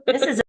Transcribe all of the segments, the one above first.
This is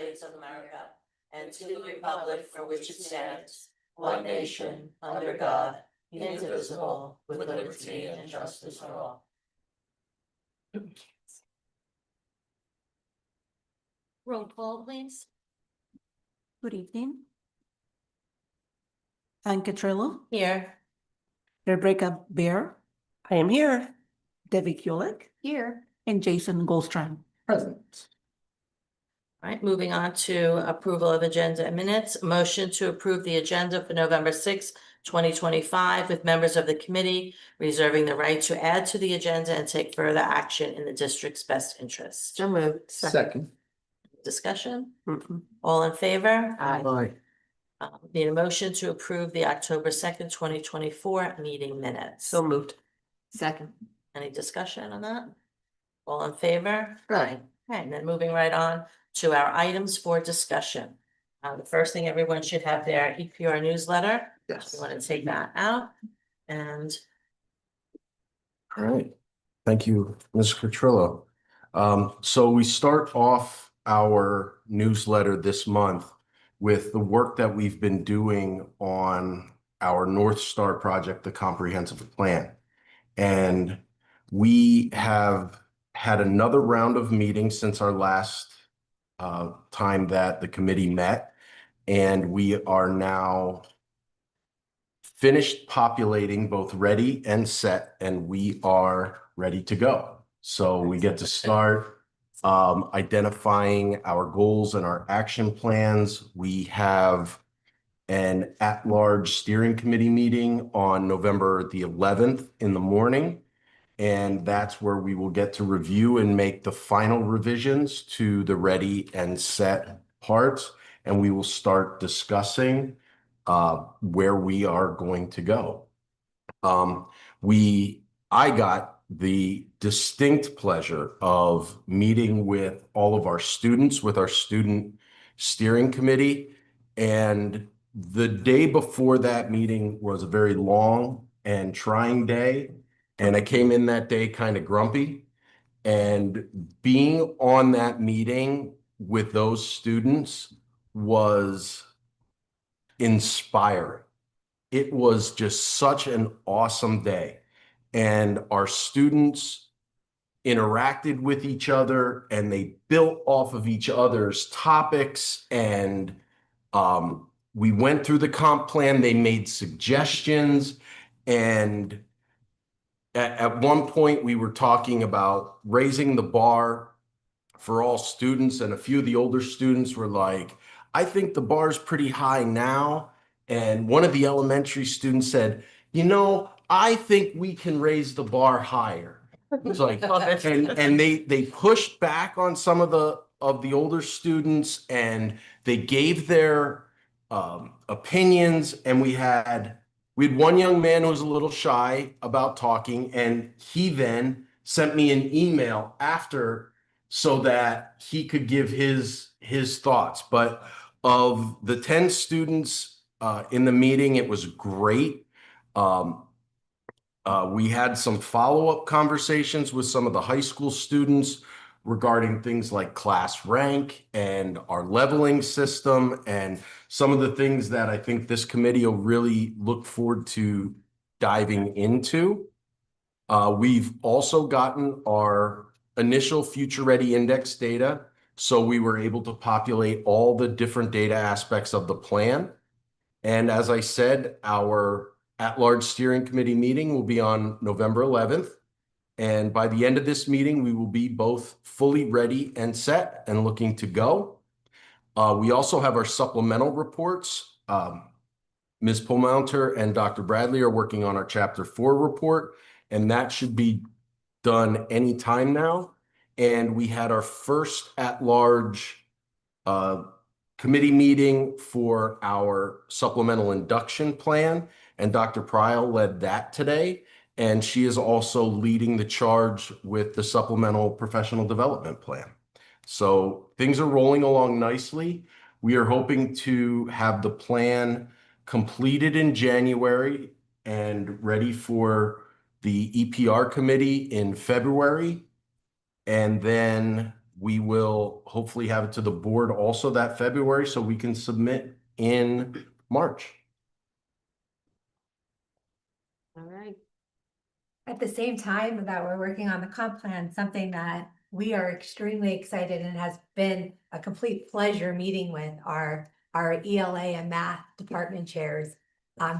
States of America and to the republic for which it stands, one nation, under God, indivisible, with liberty and justice for all. Roll call, please. Good evening. Ann Catrillo, Here. Rebecca Bear, I am here. Debbie Kulik, Here. and Jason Goldstrom. Present. All right, moving on to approval of agenda and minutes. Motion to approve the agenda for November 6, 2025, with members of the committee reserving the right to add to the agenda and take further action in the district's best interest. So moved. Second. Discussion? Mhm. All in favor? Aye. Need a motion to approve the October 2nd, 2024 meeting minutes. So moved. Second. Any discussion on that? All in favor? Aye. Okay, and then moving right on to our items for discussion. The first thing everyone should have their EPR newsletter. Yes. We want to take that out and All right, thank you, Ms. Catrillo. So we start off our newsletter this month with the work that we've been doing on our North Star project, the comprehensive plan. And we have had another round of meetings since our last time that the committee met, and we are now finished populating both ready and set, and we are ready to go. So we get to start identifying our goals and our action plans. We have an at-large steering committee meeting on November the 11th in the morning. And that's where we will get to review and make the final revisions to the ready and set parts. And we will start discussing where we are going to go. I got the distinct pleasure of meeting with all of our students, with our student steering committee. And the day before that meeting was a very long and trying day. And I came in that day kind of grumpy. And being on that meeting with those students was inspiring. It was just such an awesome day. And our students interacted with each other and they built off of each other's topics. And we went through the comp plan. They made suggestions. And at one point, we were talking about raising the bar for all students. And a few of the older students were like, I think the bar is pretty high now. And one of the elementary students said, you know, I think we can raise the bar higher. It's like, and they pushed back on some of the older students, and they gave their opinions. And we had one young man who was a little shy about talking, and he then sent me an email after so that he could give his thoughts. But of the 10 students in the meeting, it was great. We had some follow-up conversations with some of the high school students regarding things like class rank and our leveling system and some of the things that I think this committee will really look forward to diving into. We've also gotten our initial Future Ready Index data, so we were able to populate all the different data aspects of the plan. And as I said, our at-large steering committee meeting will be on November 11th. And by the end of this meeting, we will be both fully ready and set and looking to go. We also have our supplemental reports. Ms. Pulmounter and Dr. Bradley are working on our Chapter 4 report, and that should be done anytime now. And we had our first at-large committee meeting for our supplemental induction plan, and Dr. Pryl led that today. And she is also leading the charge with the supplemental professional development plan. So things are rolling along nicely. We are hoping to have the plan completed in January and ready for the EPR committee in February. And then we will hopefully have it to the board also that February so we can submit in March. All right. At the same time that we're working on the comp plan, something that we are extremely excited and has been a complete pleasure meeting with our ELA and math department chairs.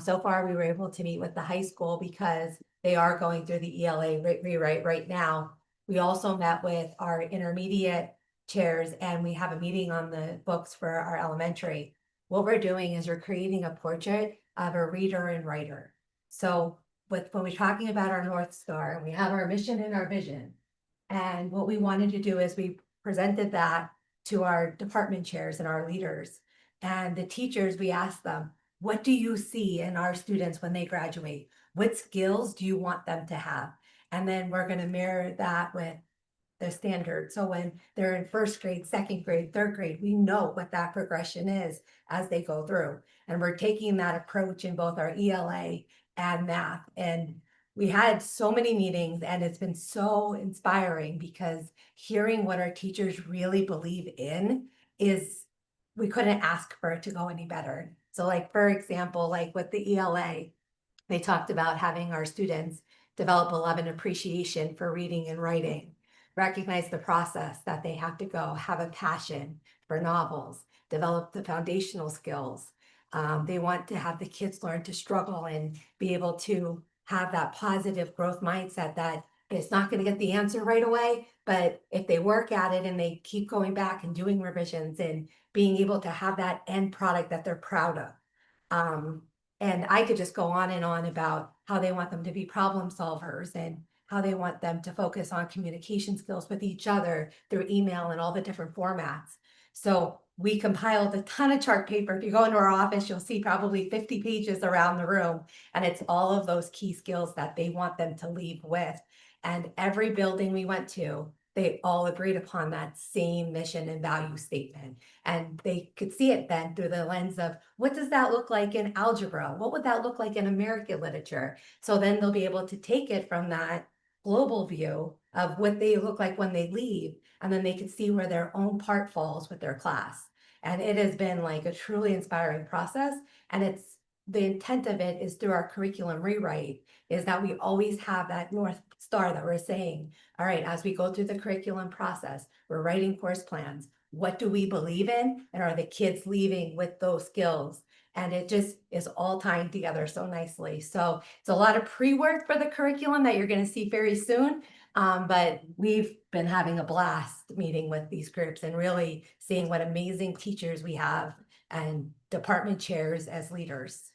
So far, we were able to meet with the high school because they are going through the ELA rewrite right now. We also met with our intermediate chairs, and we have a meeting on the books for our elementary. What we're doing is we're creating a portrait of a reader and writer. So when we're talking about our North Star, we have our mission and our vision. And what we wanted to do is we presented that to our department chairs and our leaders. And the teachers, we asked them, what do you see in our students when they graduate? What skills do you want them to have? And then we're going to mirror that with the standard. So when they're in first grade, second grade, third grade, we know what that progression is as they go through. And we're taking that approach in both our ELA and math. And we had so many meetings, and it's been so inspiring because hearing what our teachers really believe in is, we couldn't ask for it to go any better. So like, for example, like with the ELA, they talked about having our students develop a love and appreciation for reading and writing, recognize the process that they have to go, have a passion for novels, develop the foundational skills. They want to have the kids learn to struggle and be able to have that positive growth mindset that it's not going to get the answer right away, but if they work at it and they keep going back and doing revisions and being able to have that end product that they're proud of. And I could just go on and on about how they want them to be problem solvers and how they want them to focus on communication skills with each other through email and all the different formats. So we compiled a ton of chart paper. If you go into our office, you'll see probably 50 pages around the room. And it's all of those key skills that they want them to leave with. And every building we went to, they all agreed upon that same mission and value statement. And they could see it then through the lens of, what does that look like in algebra? What would that look like in American literature? So then they'll be able to take it from that global view of what they look like when they leave, and then they can see where their own part falls with their class. And it has been like a truly inspiring process. And it's, the intent of it is through our curriculum rewrite, is that we always have that North Star that we're saying, all right, as we go through the curriculum process, we're writing course plans. What do we believe in? And are the kids leaving with those skills? And it just is all tying together so nicely. So it's a lot of pre-work for the curriculum that you're going to see very soon. But we've been having a blast meeting with these groups and really seeing what amazing teachers we have and department chairs as leaders.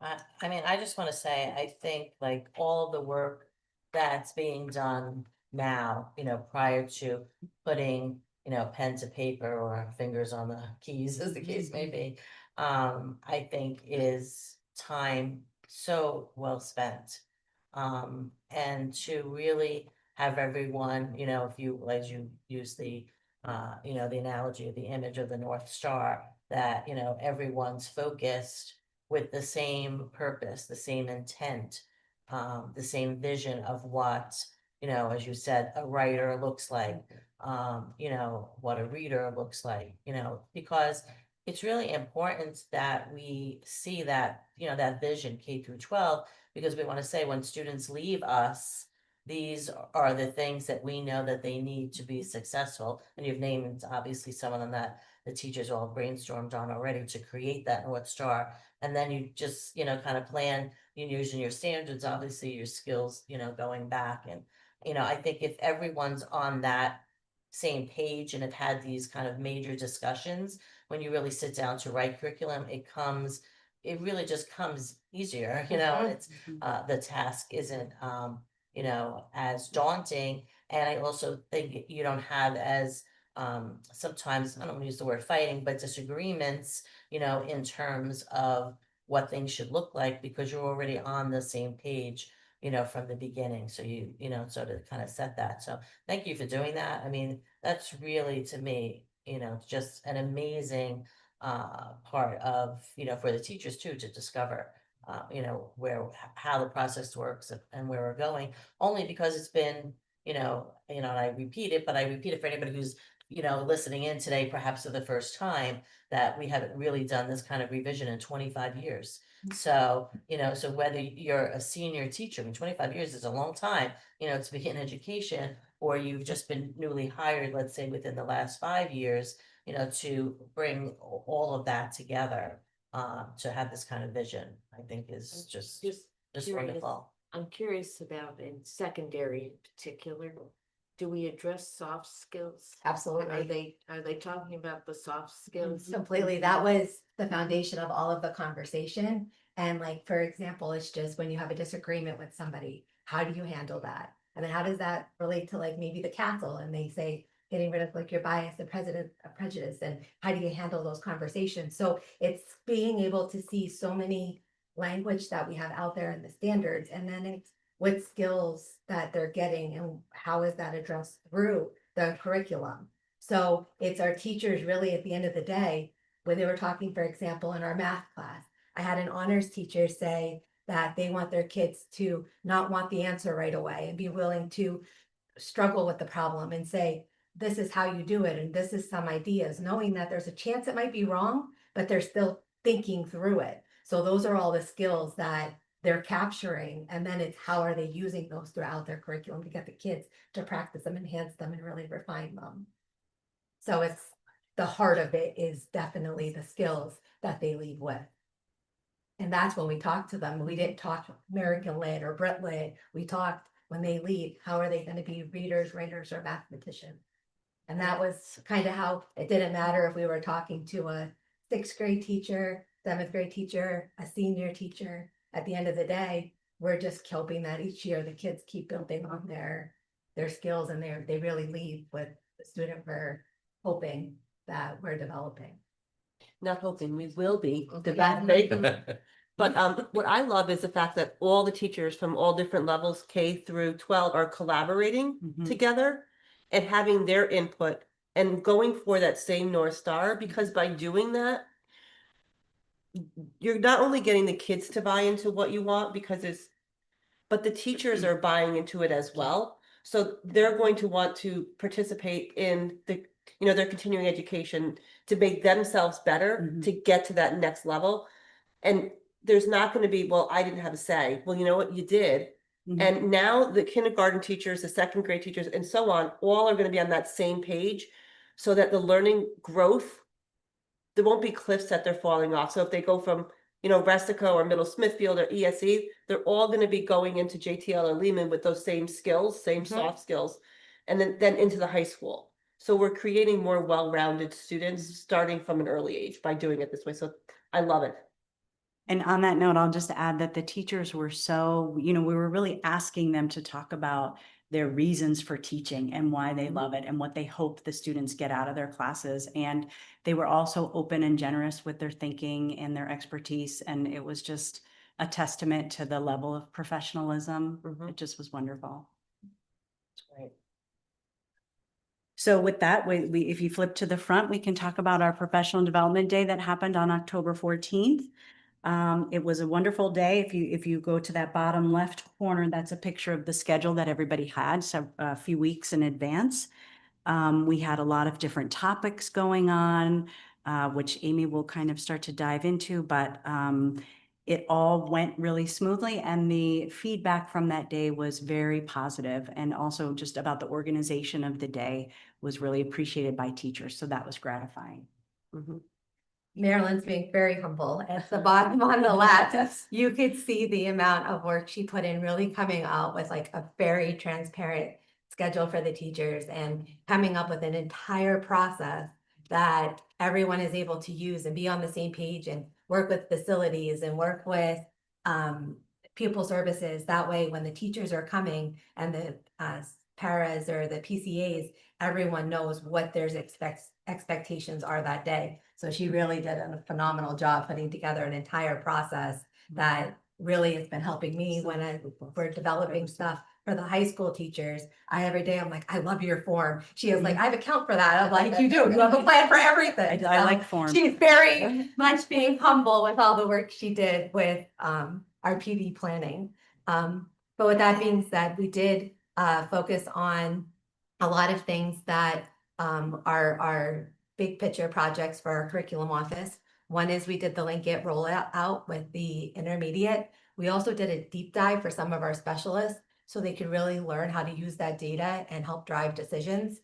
I mean, I just want to say, I think like all of the work that's being done now, prior to putting, pen to paper or fingers on the keys, as the case may be, I think is time so well spent. And to really have everyone, if you, as you use the, the analogy of the image of the North Star, that, everyone's focused with the same purpose, the same intent, the same vision of what, as you said, a writer looks like, what a reader looks like, because it's really important that we see that, that vision K through 12, because we want to say when students leave us, these are the things that we know that they need to be successful. And you've named obviously some of them that the teachers all brainstormed on already to create that North Star. And then you just, kind of plan, using your standards, obviously your skills, going back. And, I think if everyone's on that same page and have had these kind of major discussions, when you really sit down to write curriculum, it really just comes easier, it's, the task isn't, as daunting. And I also think you don't have as, sometimes, I don't want to use the word fighting, but disagreements, in terms of what things should look like, because you're already on the same page, from the beginning. So so to kind of set that. So thank you for doing that. I mean, that's really, to me, just an amazing part of, for the teachers too, to discover, how the process works and where we're going, only because it's been, and I repeat it, but I repeat it for anybody who's, listening in today, perhaps for the first time, that we haven't really done this kind of revision in 25 years. So, so whether you're a senior teacher, I mean, 25 years is a long time, to be in education, or you've just been newly hired, let's say within the last 5 years, to bring all of that together, to have this kind of vision, I think is just curious. wonderful. I'm curious about in secondary in particular, do we address soft skills? Absolutely. Are they talking about the soft skills? Completely. That was the foundation of all of the conversation. And like, for example, it's just when you have a disagreement with somebody, how do you handle that? And then how does that relate to like maybe the castle? And they say, getting rid of like your bias, the prejudice, and how do you handle those conversations? So it's being able to see so many language that we have out there in the standards, and then it's what skills that they're getting and how is that addressed through the curriculum. So it's our teachers really at the end of the day, when they were talking, for example, in our math class, I had an honors teacher say that they want their kids to not want the answer right away and be willing to struggle with the problem and say, this is how you do it. And this is some ideas, knowing that there's a chance it might be wrong, but they're still thinking through it. So those are all the skills that they're capturing. And then it's how are they using those throughout their curriculum to get the kids to practice them, enhance them, and really refine them. So it's the heart of it is definitely the skills that they leave with. And that's when we talk to them. We didn't talk American Lit or Brit Lit. We talked when they leave, how are they going to be readers, writers, or mathematicians? And that was kind of how it didn't matter if we were talking to a 6th grade teacher, 7th grade teacher, a senior teacher. At the end of the day, we're just hoping that each year the kids keep building on their skills, and they really leave with the student we're hoping that we're developing. Not hoping, we will be Yeah. developing. But what I love is the fact that all the teachers from all different levels, K through 12, are collaborating Mhm. together and having their input and going for that same North Star, because by doing that, you're not only getting the kids to buy into what you want but the teachers are buying into it as well. So they're going to want to participate in their continuing education to make themselves better, Mhm. to get to that next level. And there's not going to be, well, I didn't have a say. Well, you know what, you did. Mhm. And now the kindergarten teachers, the 2nd grade teachers, and so on, all are going to be on that same page, so that the learning growth, there won't be cliffs that they're falling off. So if they go from, Restico or Middle Smithfield or ESE, they're all going to be going into JTL or Lehman with those same skills, same soft skills, and then into the high school. So we're creating more well-rounded students starting from an early age by doing it this way. So I love it. And on that note, I'll just add that the teachers were so, we were really asking them to talk about their reasons for teaching and why they love it and what they hope the students get out of their classes. And they were also open and generous with their thinking and their expertise. And it was just a testament to the level of professionalism. Mhm. It just was wonderful. Right. So with that, if you flip to the front, we can talk about our professional development day that happened on October 14th. It was a wonderful day. If you go to that bottom left corner, that's a picture of the schedule that everybody had, so a few weeks in advance. We had a lot of different topics going on, which Amy will kind of start to dive into, but it all went really smoothly, and the feedback from that day was very positive, and also just about the organization of the day was really appreciated by teachers. So that was gratifying. Mhm. Marilyn's being very humble. At the bottom on the left, you could see the amount of work she put in, really coming out with like a very transparent schedule for the teachers and coming up with an entire process that everyone is able to use and be on the same page and work with facilities and work with pupil services. That way, when the teachers are coming and the paras or the PCAs, everyone knows what their expectations are that day. So she really did a phenomenal job putting together an entire process that really has been helping me when we're developing stuff for the high school teachers. Every day I'm like, I love your form. She is like, I have account for that. I'm like, you do. You have a plan for everything. I So like form. she's very much being humble with all the work she did with our PD planning. But with that being said, we did focus on a lot of things that are big picture projects for our curriculum office. One is we did the Linkit rollout out with the intermediate. We also did a deep dive for some of our specialists so they could really learn how to use that data and help drive decisions.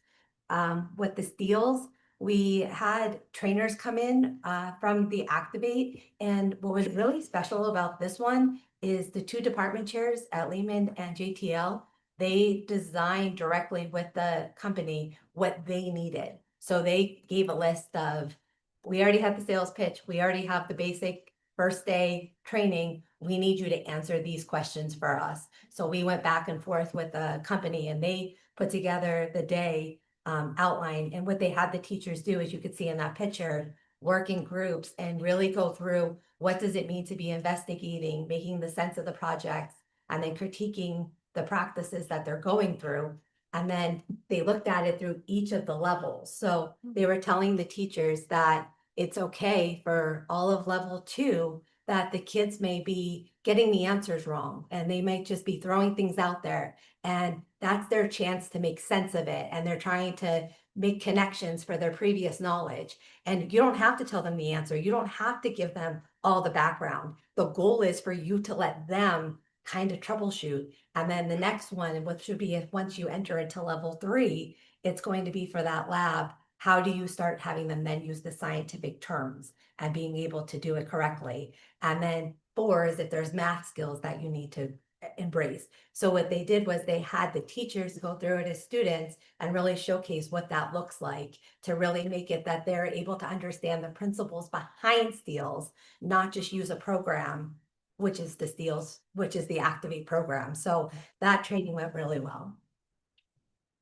With the steals, we had trainers come in from the Activate, and what was really special about this one is the two department chairs at Lehman and JTL, they designed directly with the company what they needed. So they gave a list of, we already have the sales pitch, we already have the basic first day training, we need you to answer these questions for us. So we went back and forth with the company and they put together the day outline. And what they had the teachers do, as you could see in that picture, work in groups and really go through what does it mean to be investigating, making the sense of the projects, and then critiquing the practices that they're going through. And then they looked at it through each of the levels. So they were telling the teachers that it's okay for all of level 2 that the kids may be getting the answers wrong and they might just be throwing things out there. And that's their chance to make sense of it. And they're trying to make connections for their previous knowledge. And you don't have to tell them the answer. You don't have to give them all the background. The goal is for you to let them kind of troubleshoot. And then the next one, what should be once you enter into level 3, it's going to be for that lab. How do you start having them then use the scientific terms and being able to do it correctly? And then 4 is if there's math skills that you need to embrace. So what they did was they had the teachers go through it as students and really showcase what that looks like to really make it that they're able to understand the principles behind steals, not just use a program, which is the steals, which is the Activate program. So that training went really well.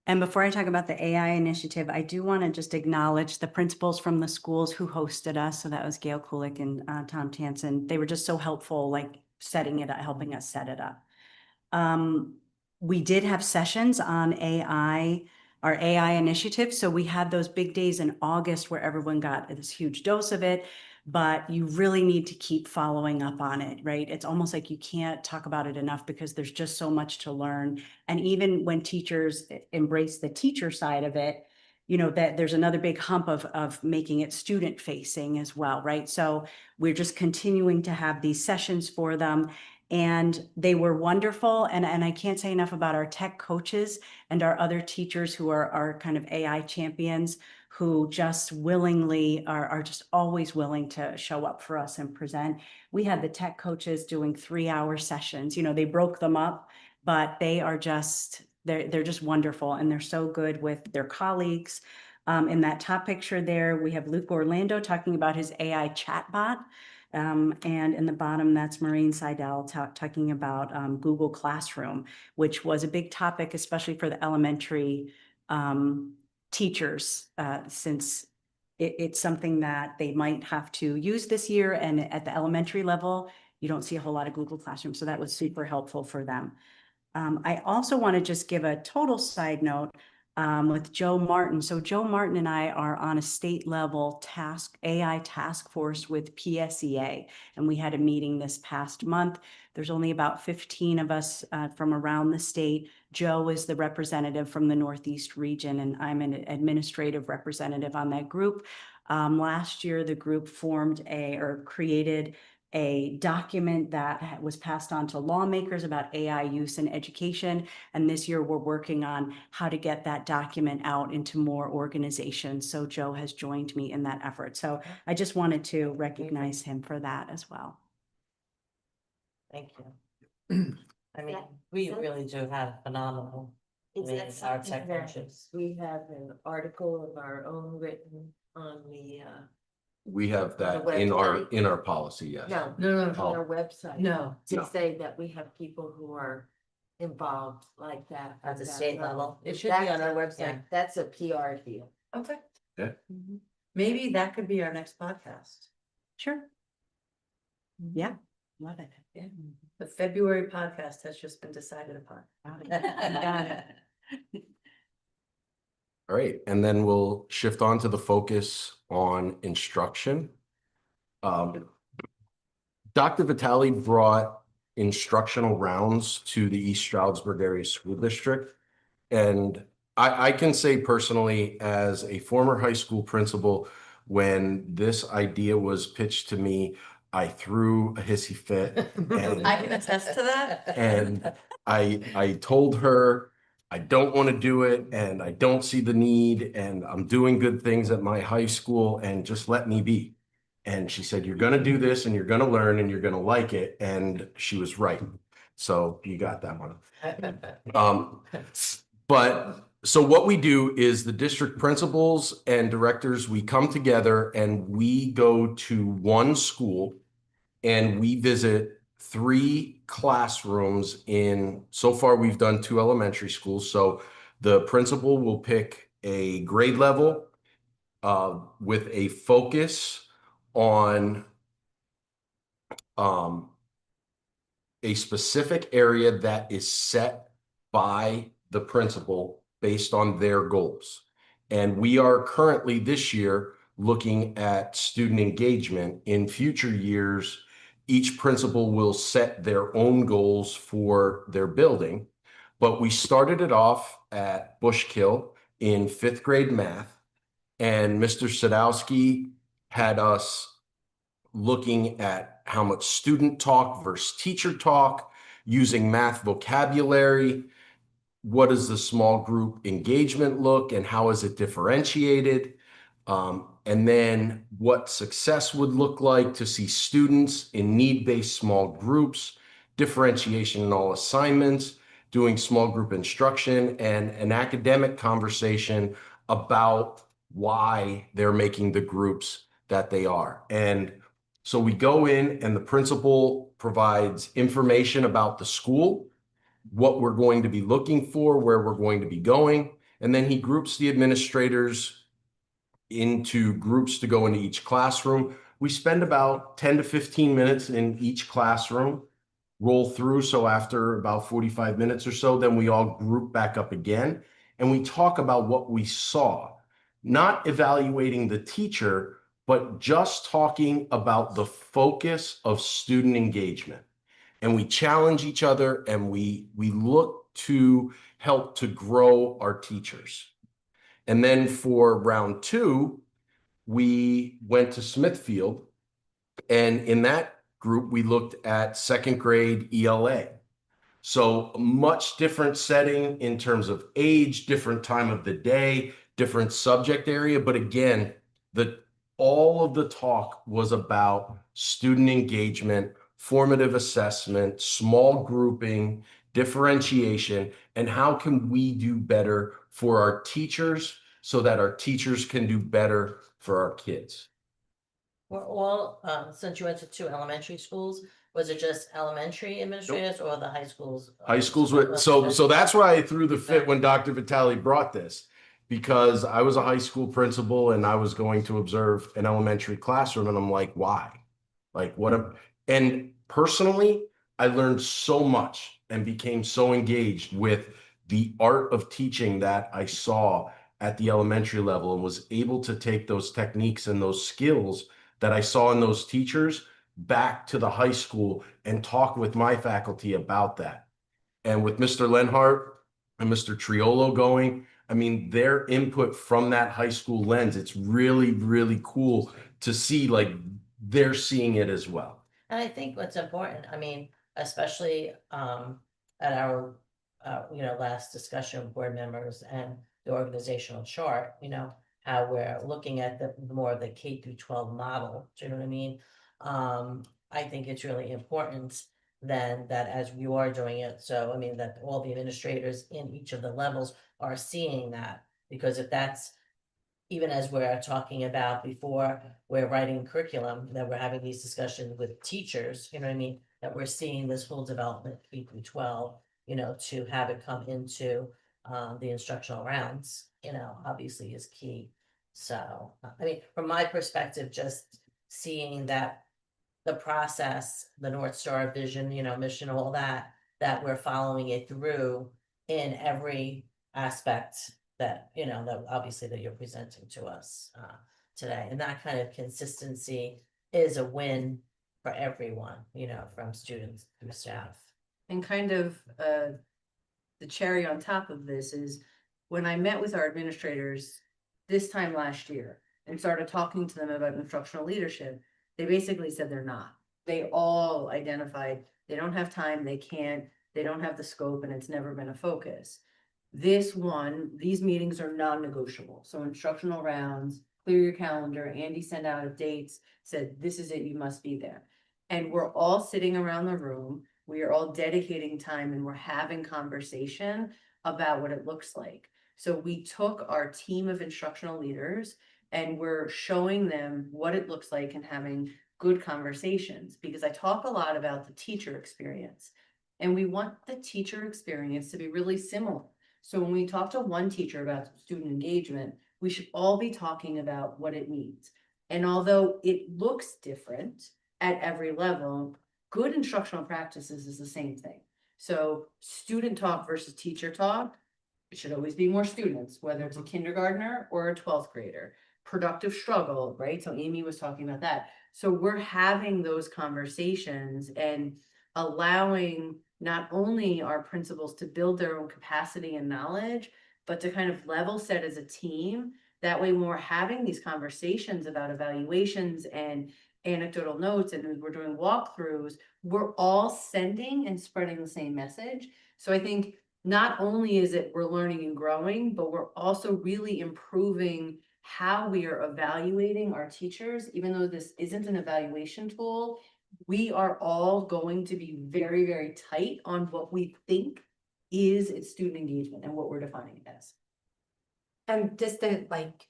And before I talk about the AI initiative, I do want to just acknowledge the principals from the schools who hosted us. So that was Gail Kulik and Tom Tansen. They were just so helpful, like setting it up, helping us set it up. We did have sessions on AI, our AI initiative. So we had those big days in August where everyone got this huge dose of it, but you really need to keep following up on it, right? It's almost like you can't talk about it enough because there's just so much to learn. And even when teachers embrace the teacher side of it, you know, that there's another big hump of making it student facing as well, right? So we're just continuing to have these sessions for them. And they were wonderful. And I can't say enough about our tech coaches and our other teachers who are kind of AI champions who just willingly are just always willing to show up for us and present. We had the tech coaches doing 3-hour sessions. You know, they broke them up, but they are just, they're just wonderful. And they're so good with their colleagues. In that top picture there, we have Luke Orlando talking about his AI chatbot. And in the bottom, that's Maureen Seidel talking about Google Classroom, which was a big topic, especially for the elementary teachers, since it's something that they might have to use this year. And at the elementary level, you don't see a whole lot of Google Classroom. So that was super helpful for them. I also want to just give a total side note with Joe Martin. So Joe Martin and I are on a state level AI task force with PSEA, and we had a meeting this past month. There's only about 15 of us from around the state. Joe is the representative from the Northeast region, and I'm an administrative representative on that group. Last year, the group created a document that was passed on to lawmakers about AI use in education. And this year we're working on how to get that document out into more organizations. So Joe has joined me in that effort. So I just wanted to recognize him for that as well. Thank you. I mean, we really do have phenomenal. Is Yeah, that our something tech that coaches. we have an article of our own written on the, We have that The website? in our policy, yes. no, No, on our website? no, To No. say that we have people who are involved like that. at the state level. It should be on our That's website. That's a PR deal. Okay. Yeah. Maybe that could be our next podcast. Sure. Yeah, love it. Yeah. The February podcast has just been decided upon. Got it. All right, and then we'll shift on to the focus on instruction. Dr. Vitale brought instructional rounds to the East Stroudsburg Area School District. And I can say personally, as a former high school principal, when this idea was pitched to me, I threw a hissy fit. And I can attest to that. and I told her, I don't want to do it and I don't see the need and I'm doing good things at my high school and just let me be. And she said, you're going to do this and you're going to learn and you're going to like it. And she was right. So you got that one. But so what we do is the district principals and directors, we come together and we go to one school and we visit 3 classrooms so far we've done 2 elementary schools. So the principal will pick a grade level with a focus on a specific area that is set by the principal based on their goals. And we are currently this year looking at student engagement. In future years, each principal will set their own goals for their building. But we started it off at Bushkill in 5th grade math, and Mr. Sadowski had us looking at how much student talk versus teacher talk, using math vocabulary. What does the small group engagement look and how is it differentiated? And then what success would look like to see students in need-based small groups, differentiation in all assignments, doing small group instruction, and an academic conversation about why they're making the groups that they are. And so we go in and the principal provides information about the school, what we're going to be looking for, where we're going to be going, and then he groups the administrators into groups to go into each classroom. We spend about 10 to 15 minutes in each classroom, roll through. So after about 45 minutes or so, then we all group back up again and we talk about what we saw, not evaluating the teacher, but just talking about the focus of student engagement. And we challenge each other and we look to help to grow our teachers. And then for round 2, we went to Smithfield. And in that group, we looked at 2nd grade ELA. So a much different setting in terms of age, different time of the day, different subject area. But again, all of the talk was about student engagement, formative assessment, small grouping, differentiation, and how can we do better for our teachers so that our teachers can do better for our kids. We're all, since you went to 2 elementary schools, was it just elementary administrators or the high schools? High schools were, so that's why I threw the fit when Dr. Vitale brought this, because I was a high school principal and I was going to observe an elementary classroom and I'm like, why? Like and personally, I learned so much and became so engaged with the art of teaching that I saw at the elementary level and was able to take those techniques and those skills that I saw in those teachers back to the high school and talk with my faculty about that. And with Mr. Lenhart and Mr. Triolo going, I mean, their input from that high school lens, it's really, really cool to see like they're seeing it as well. And I think what's important, I mean, especially at our last discussion with board members and the organizational chart, how we're looking at the more of the K through 12 model. Do you know what I mean? I think it's really important then that as you are doing it, so I mean that all the administrators in each of the levels are seeing that, because if that's, even as we're talking about before, we're writing curriculum, that we're having these discussions with teachers, you know what I mean? That we're seeing this whole development K through 12, to have it come into the instructional rounds, obviously is key. So, I mean, from my perspective, just seeing that the process, the North Star vision, mission, all that we're following it through in every aspect that, that obviously that you're presenting to us today. And that kind of consistency is a win for everyone, from students through staff. And kind of the cherry on top of this is when I met with our administrators this time last year and started talking to them about instructional leadership, they basically said they're not. They all identified they don't have time, they can't, they don't have the scope, and it's never been a focus. These meetings are non-negotiable. So instructional rounds, clear your calendar. Andy sent out dates, said, this is it, you must be there. And we're all sitting around the room. We are all dedicating time and we're having conversation about what it looks like. So we took our team of instructional leaders and we're showing them what it looks like and having good conversations, because I talk a lot about the teacher experience and we want the teacher experience to be really similar. So when we talk to one teacher about student engagement, we should all be talking about what it means. And although it looks different at every level, good instructional practices is the same thing. So student talk versus teacher talk, it should always be more students, whether it's a kindergartner or a 12th grader. Productive struggle, right? So Amy was talking about that. So we're having those conversations and allowing not only our principals to build their own capacity and knowledge, but to kind of level set as a team. That way, when we're having these conversations about evaluations and anecdotal notes, and we're doing walkthroughs, we're all sending and spreading the same message. So I think not only is it we're learning and growing, but we're also really improving how we are evaluating our teachers. Even though this isn't an evaluation tool, we are all going to be very, very tight on what we think is its student engagement and what we're defining it as. And just to like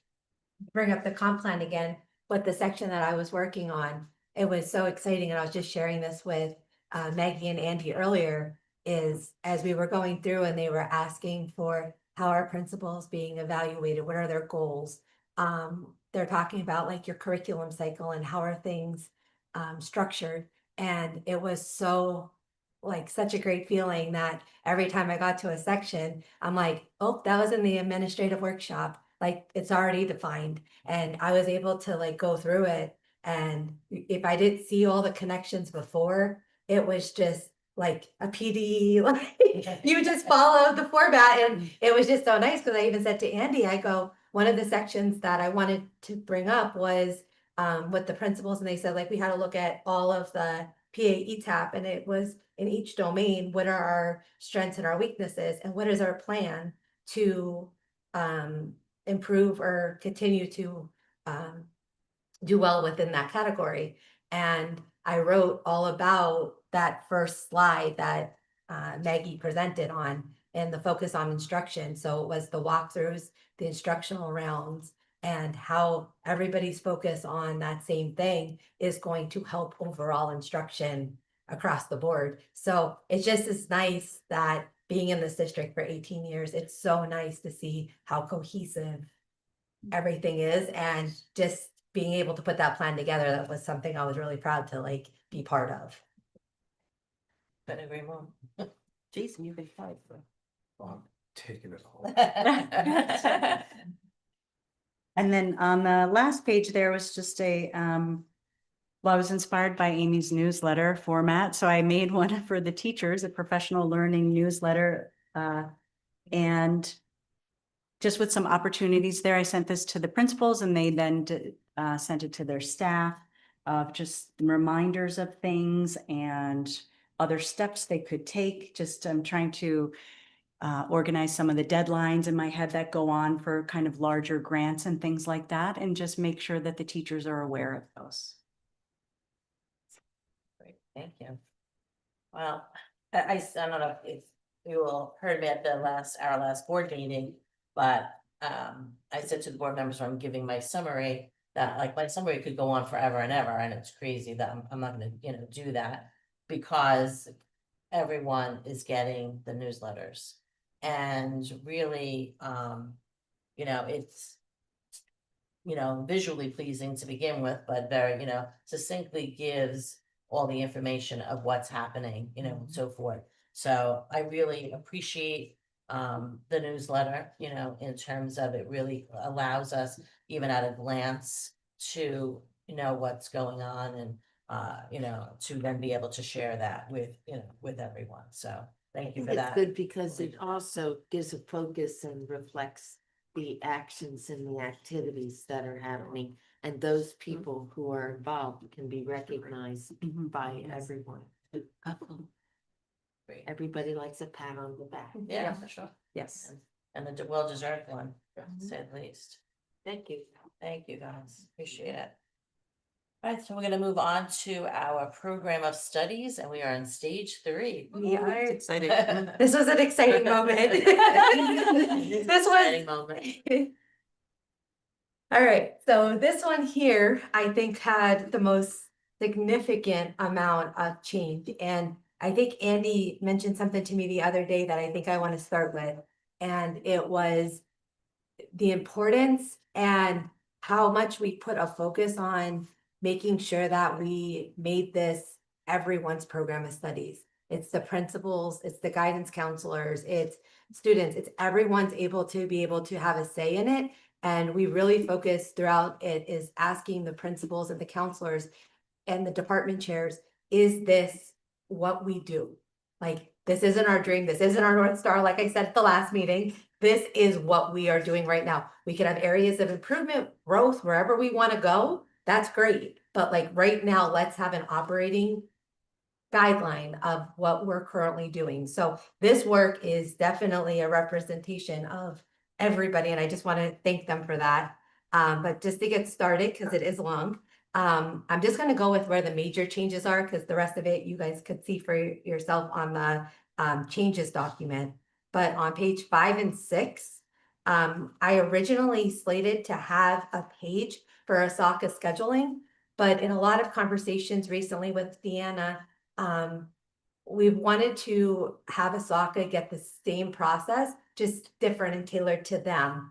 bring up the comp plan again, but the section that I was working on, it was so exciting. And I was just sharing this with Maggie and Andy earlier, is as we were going through and they were asking for how are principals being evaluated, what are their goals? They're talking about like your curriculum cycle and how are things structured. And it was so like such a great feeling that every time I got to a section, I'm like, oh, that was in the administrative workshop. Like it's already defined. And I was able to like go through it. And if I didn't see all the connections before, it was just like a PD, like you just follow the format. And it was just so nice because I even said to Andy, I go, one of the sections that I wanted to bring up was with the principals, and they said like we had to look at all of the PA-ETAP, and it was in each domain, what are our strengths and our weaknesses, and what is our plan to improve or continue to do well within that category. And I wrote all about that first slide that Maggie presented on, and the focus on instruction. So it was the walkthroughs, the instructional rounds, and how everybody's focus on that same thing is going to help overall instruction across the board. So it just is nice that being in this district for 18 years, it's so nice to see how cohesive everything is, and just being able to put that plan together, that was something I was really proud to like be part of. Couldn't agree more. Jason, you've been fired for. I'm taking it home. And then on the last page, there was just a, well, I was inspired by Amy's newsletter format. So I made one for the teachers, a professional learning newsletter. And just with some opportunities there, I sent this to the principals and they then sent it to their staff of just reminders of things and other steps they could take. Just trying to organize some of the deadlines in my head that go on for kind of larger grants and things like that, and just make sure that the teachers are aware of those. Great, thank you. Well, I don't know if you all heard me at our last board meeting, but I said to the board members when I'm giving my summary that like my summary could go on forever and ever, and it's crazy that I'm not gonna, do that, because everyone is getting the newsletters. And really, it's, visually pleasing to begin with, but very, succinctly gives all the information of what's happening, and so forth. So I really appreciate the newsletter, in terms of it really allows us, even at a glance, to know what's going on. And to then be able to share that with, with everyone. So thank you for It's that. good because it also gives a focus and reflects the actions and the activities that are happening. And those people who are involved can be recognized by everyone. Great. Everybody likes a pat on the back. Yeah, for sure. Yes. And a well-deserved one, to say the least. Thank you. Thank you, guys. Appreciate it. All right, so we're gonna move on to our program of studies, and we are on stage 3. We are, Exciting. this was an exciting moment. This was. Exciting moment. All right, so this one here, I think had the most significant amount of change. And I think Andy mentioned something to me the other day that I think I want to start with. And it was the importance and how much we put a focus on making sure that we made this everyone's program of studies. It's the principals, it's the guidance counselors, it's students, it's everyone's able to have a say in it. And we really focus throughout it is asking the principals and the counselors and the department chairs, is this what we do? Like, this isn't our dream, this isn't our North Star, like I said at the last meeting, this is what we are doing right now. We could have areas of improvement, growth, wherever we want to go, that's great. But like right now, let's have an operating guideline of what we're currently doing. So this work is definitely a representation of everybody, and I just want to thank them for that. But just to get started, because it is long, I'm just going to go with where the major changes are, because the rest of it you guys could see for yourself on the changes document. But on page 5 and 6, I originally slated to have a page for ASACA scheduling, but in a lot of conversations recently with Deanna, we wanted to have ASACA get the same process, just different and tailored to them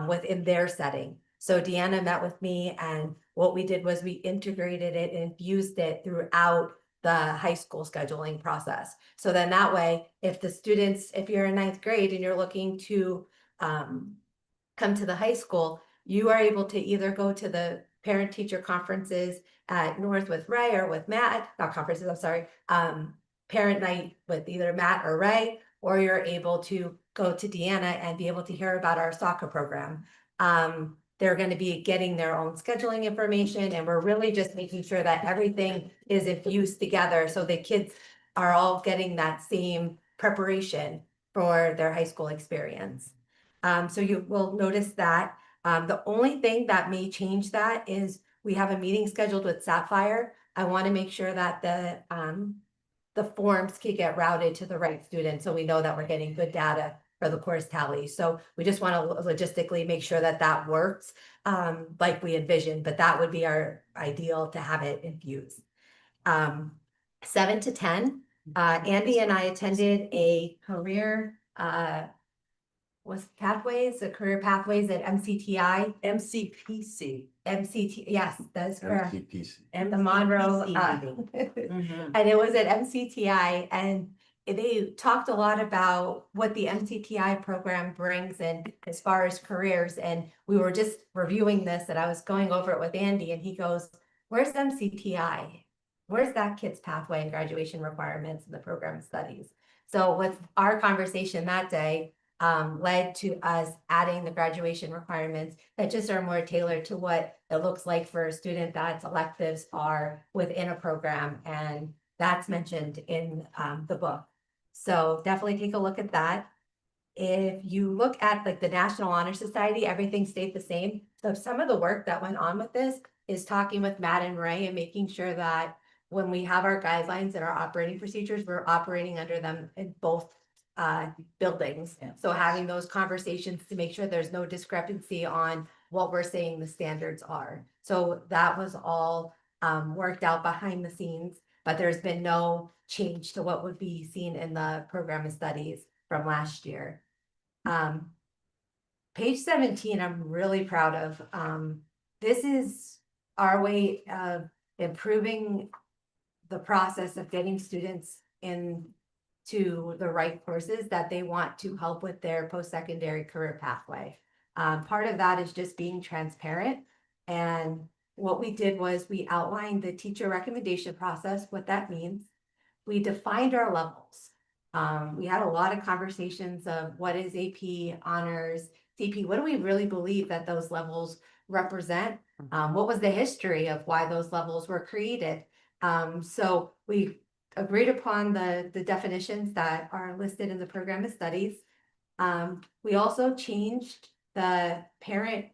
within their setting. So Deanna met with me, and what we did was we integrated it and infused it throughout the high school scheduling process. So then that way, if the students, if you're in 9th grade and you're looking to come to the high school, you are able to either go to the parent-teacher conferences at North with Ray or with Matt, not conferences, I'm sorry, parent night with either Matt or Ray, or you're able to go to Deanna and be able to hear about our soccer program. They're going to be getting their own scheduling information, and we're really just making sure that everything is infused together so the kids are all getting that same preparation for their high school experience. So you will notice that the only thing that may change that is we have a meeting scheduled with Sapphire. I want to make sure that the forms can get routed to the right student, so we know that we're getting good data for the course tally. So we just want to logistically make sure that that works like we envisioned, but that would be our ideal to have it infused. 7 to 10, Andy and I attended a career a career pathways at MCTI. MCPC. MCT, yes, that's correct. MTPC. And the Monroe, Mhm. and it was at MCTI, and they talked a lot about what the MCTI program brings in as far as careers. And we were just reviewing this, and I was going over it with Andy, and he goes, "Where's MCTI? Where's that kid's pathway and graduation requirements in the program of studies?" So with our conversation that day, led to us adding the graduation requirements that just are more tailored to what it looks like for a student that's electives are within a program, and that's mentioned in the book. So definitely take a look at that. If you look at like the National Honor Society, everything stayed the same. So some of the work that went on with this is talking with Matt and Ray and making sure that when we have our guidelines and our operating procedures, we're operating under them in both buildings. Yeah. So having those conversations to make sure there's no discrepancy on what we're saying the standards are. So that was all worked out behind the scenes, but there's been no change to what would be seen in the program of studies from last year. Page 17, I'm really proud of. This is our way of improving the process of getting students in to the right courses that they want to help with their post-secondary career pathway. Part of that is just being transparent, and what we did was we outlined the teacher recommendation process, what that means. We defined our levels. We had a lot of conversations of what is AP, honors, CP, what do we really believe that those levels represent? What was the history of why those levels were created? So we agreed upon the definitions that are listed in the program of studies. We also changed the parent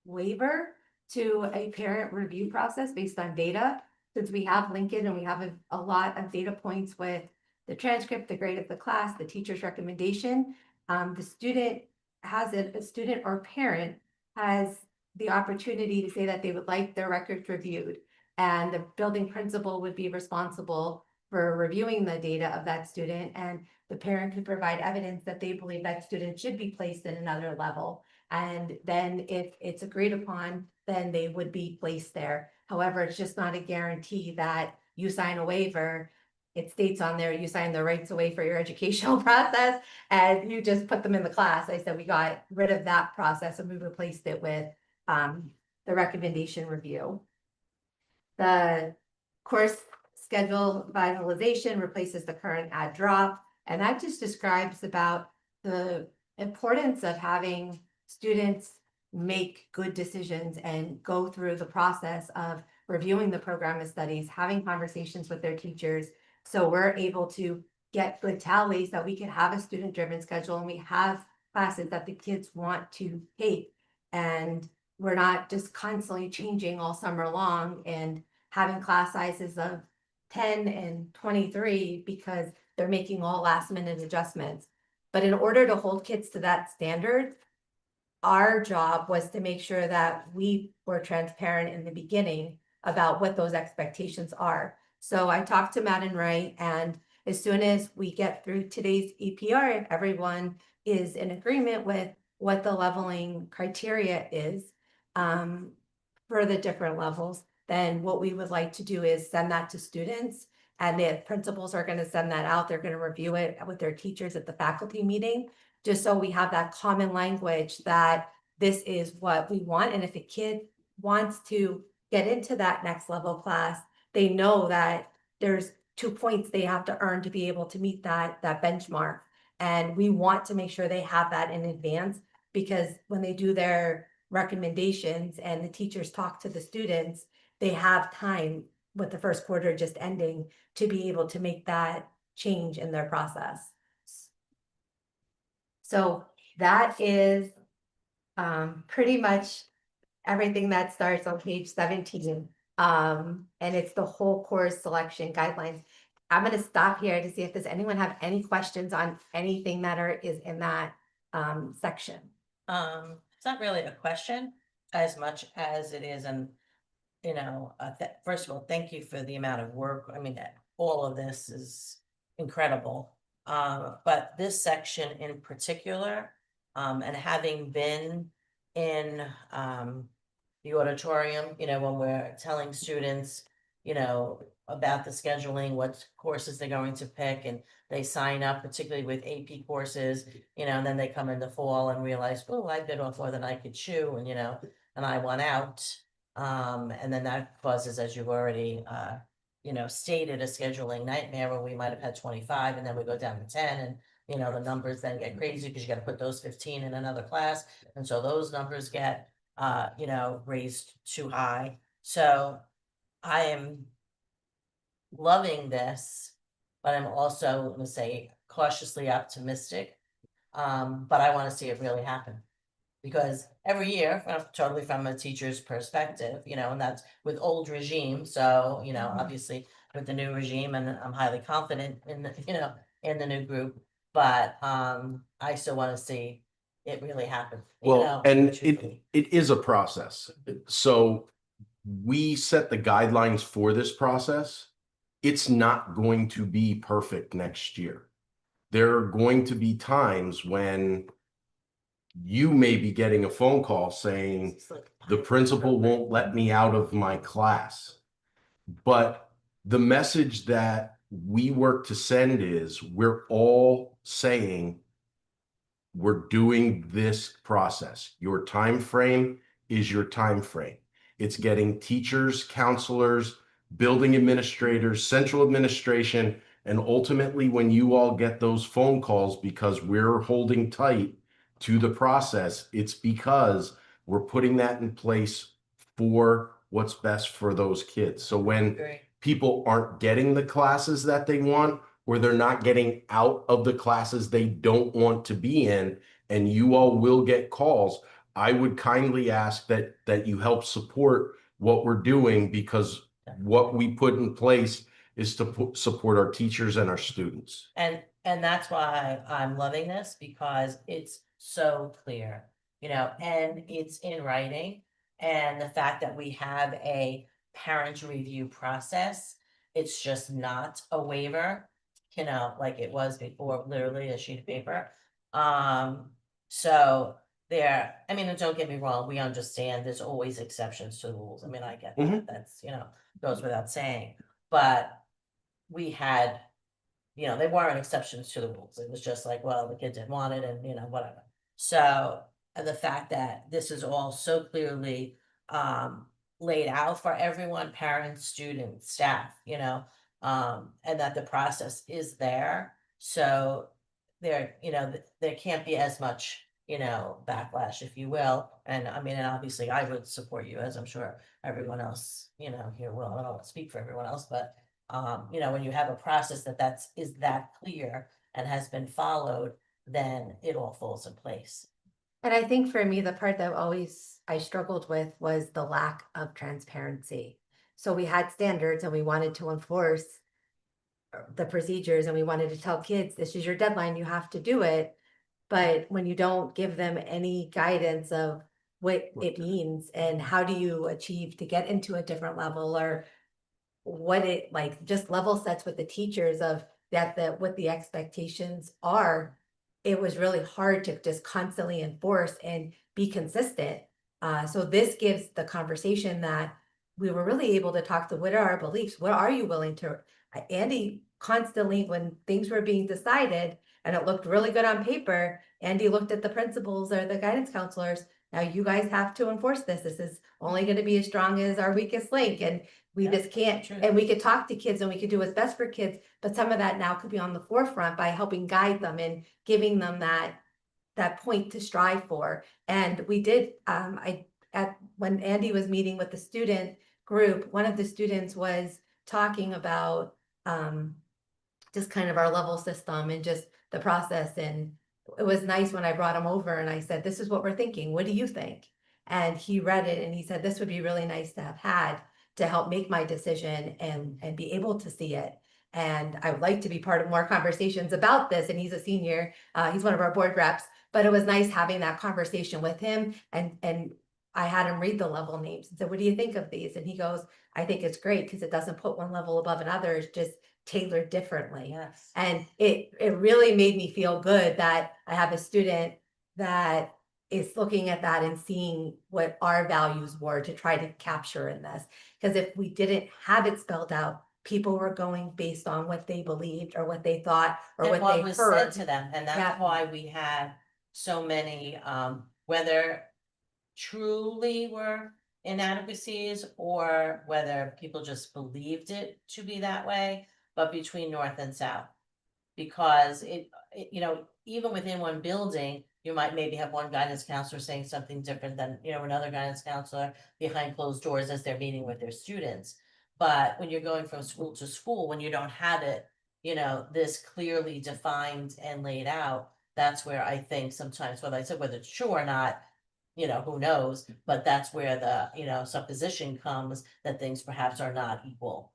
waiver to a parent review process based on data. Since we have Lincoln and we have a lot of data points with the transcript, the grade of the class, the teacher's recommendation, the student has a student or parent has the opportunity to say that they would like their records reviewed. And the building principal would be responsible for reviewing the data of that student, and the parent could provide evidence that they believe that student should be placed in another level. And then if it's agreed upon, then they would be placed there. However, it's just not a guarantee that you sign a waiver. It states on there, you sign the rights away for your educational process and you just put them in the class. I said we got rid of that process and we replaced it with the recommendation review. The course schedule finalization replaces the current add drop, and that just describes about the importance of having students make good decisions and go through the process of reviewing the program of studies, having conversations with their teachers. So we're able to get good tallies that we can have a student-driven schedule and we have classes that the kids want to take. And we're not just constantly changing all summer long and having class sizes of 10 and 23 because they're making all last minute adjustments. But in order to hold kids to that standard, our job was to make sure that we were transparent in the beginning about what those expectations are. So I talked to Matt and Wright, and as soon as we get through today's EPR, if everyone is in agreement with what the leveling criteria is for the different levels, then what we would like to do is send that to students, and the principals are going to send that out. They're going to review it with their teachers at the faculty meeting, just so we have that common language that this is what we want. And if a kid wants to get into that next level class, they know that there's 2 points they have to earn to be able to meet that benchmark. And we want to make sure they have that in advance, because when they do their recommendations and the teachers talk to the students, they have time with the first quarter just ending to be able to make that change in their process. So that is pretty much everything that starts on page 17. And it's the whole course selection guidelines. I'm going to stop here to see if does anyone have any questions on anything that is in that section. It's not really a question as much as it is first of all, thank you for the amount of work. I mean, all of this is incredible. But this section in particular, and having been in the auditorium, when we're telling students, about the scheduling, what courses they're going to pick, and they sign up, particularly with AP courses, and then they come in the fall and realize, oh, I bit off more than I could chew, and I want out. And then that causes, as you've already stated, a scheduling nightmare where we might have had 25 and then we go down to 10, and the numbers then get crazy because you got to put those 15 in another class, and so those numbers get raised too high. So I am loving this, but I'm also going to say cautiously optimistic. But I want to see it really happen. Because every year, totally from a teacher's perspective, and that's with old regime. So, obviously with the new regime, and I'm highly confident in the new group, but I still want to see it really happen. Well, and truthfully. it is a process. So we set the guidelines for this process. It's not going to be perfect next year. There are going to be times when you may be getting a phone call saying the principal won't let me out of my class. But the message that we work to send is we're all saying we're doing this process. Your time frame is your time frame. It's getting teachers, counselors, building administrators, central administration, and ultimately when you all get those phone calls because we're holding tight to the process, it's because we're putting that in place for what's best for those kids. So when Agree. people aren't getting the classes that they want, or they're not getting out of the classes they don't want to be in, and you all will get calls, I would kindly ask that you help support what we're doing, because what we put in place is to support our teachers and our students. And that's why I'm loving this, because it's so clear, and it's in writing. And the fact that we have a parent review process, it's just not a waiver, like it was before, literally a sheet of paper. So there, I mean, and don't get me wrong, we understand there's always exceptions to the rules. I mean, I get that, that's, goes without saying, but we had, they weren't exceptions to the rules. It was just like, well, the kid didn't want it and, whatever. So, and the fact that this is all so clearly laid out for everyone, parents, students, staff, and that the process is there. So there, there can't be as much, backlash, if you will. And I mean, and obviously I would support you, as I'm sure everyone else, here will. I don't want to speak for everyone else, but when you have a process is that clear and has been followed, then it all falls in place. And I think for me, the part that I struggled with was the lack of transparency. So we had standards and we wanted to enforce the procedures and we wanted to tell kids, this is your deadline, you have to do it. But when you don't give them any guidance of what it means and how do you achieve to get into a different level, or what it like just level sets with the teachers of what the expectations are, it was really hard to just constantly enforce and be consistent. So this gives the conversation that we were really able to talk to, what are our beliefs? What are you willing to, Andy constantly, when things were being decided and it looked really good on paper, Andy looked at the principals or the guidance counselors. Now you guys have to enforce this. This is only going to be as strong as our weakest link. And we Yeah, just can't, true. and we could talk to kids and we could do what's best for kids, but some of that now could be on the forefront by helping guide them and giving them that point to strive for. And we did, when Andy was meeting with the student group, one of the students was talking about just kind of our level system and just the process. And it was nice when I brought him over and I said, this is what we're thinking. What do you think? And he read it and he said, this would be really nice to have had to help make my decision and be able to see it. And I would like to be part of more conversations about this. And he's a senior, he's one of our board reps, but it was nice having that conversation with him. And I had him read the level names and said, what do you think of these? And he goes, I think it's great because it doesn't put one level above another. It's just tailored differently. Yes. And it really made me feel good that I have a student that is looking at that and seeing what our values were to try to capture in this. Because if we didn't have it spelled out, people were going based on what they believed or what they thought or And what they was heard. said to them, and that's Yeah. why we had so many, whether truly were inadequacies or whether people just believed it to be that way, but between north and south. Because it, even within one building, you might maybe have one guidance counselor saying something different than, another guidance counselor behind closed doors as they're meeting with their students. But when you're going from school to school, when you don't have it, this clearly defined and laid out, that's where I think sometimes, whether it's true or not, who knows, but that's where the, supposition comes that things perhaps are not equal,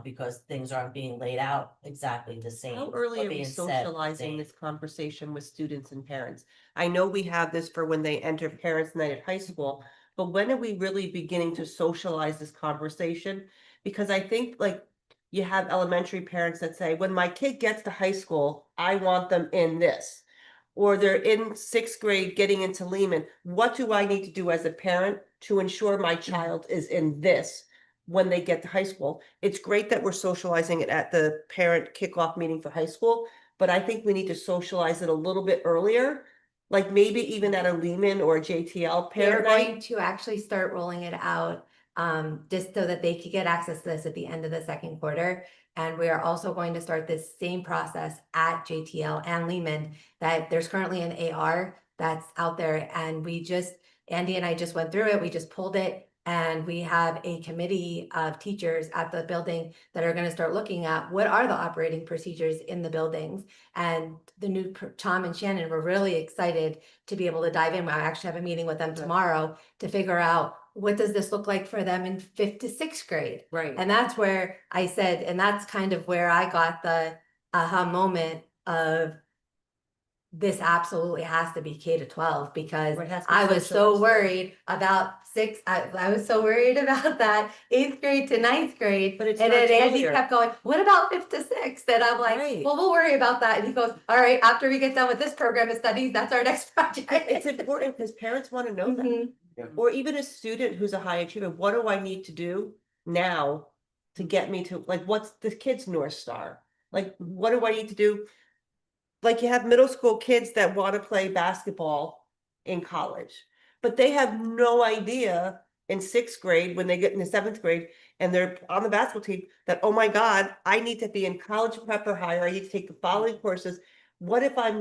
because things aren't being laid out exactly the same. How early or are we being said the socializing same. this conversation with students and parents? I know we have this for when they enter parents' night at high school, but when are we really beginning to socialize this conversation? Because I think like you have elementary parents that say, when my kid gets to high school, I want them in this. Or they're in sixth grade getting into Lehman. What do I need to do as a parent to ensure my child is in this when they get to high school? It's great that we're socializing it at the parent kickoff meeting for high school, but I think we need to socialize it a little bit earlier. Like maybe even at a Lehman or a JTL They're parent night. going to actually start rolling it out just so that they could get access to this at the end of the second quarter. And we are also going to start this same process at JTL and Lehman, that there's currently an AR that's out there. And Andy and I just went through it. We just pulled it. And we have a committee of teachers at the building that are going to start looking at what are the operating procedures in the buildings. And the new Tom and Shannon were really excited to be able to dive in. I actually have a meeting with them tomorrow to figure out what does this look like for them in 5th to 6th grade. Right. And that's where I said, and that's kind of where I got the aha moment of this absolutely has to be K-12, because Right, it has to be I was so socialized. worried about I was so worried about that 8th grade to 9th grade. But it's and not then Andy clear. kept going, what about 5th to 6th? And I'm like, Right. well, we'll worry about that. And he goes, all right, after we get done with this program of studies, that's our next project. It's important because parents want to know that. Mhm. Or even a student who's a high achiever, what do I need to do now to get me to, like, what's the kid's North Star? Like, what do I need to do? Like, you have middle school kids that want to play basketball in college, but they have no idea in 6th grade, when they get in the 7th grade and they're on the basketball team, that, oh my God, I need to be in college prep or higher. I need to take the following courses. What if I'm,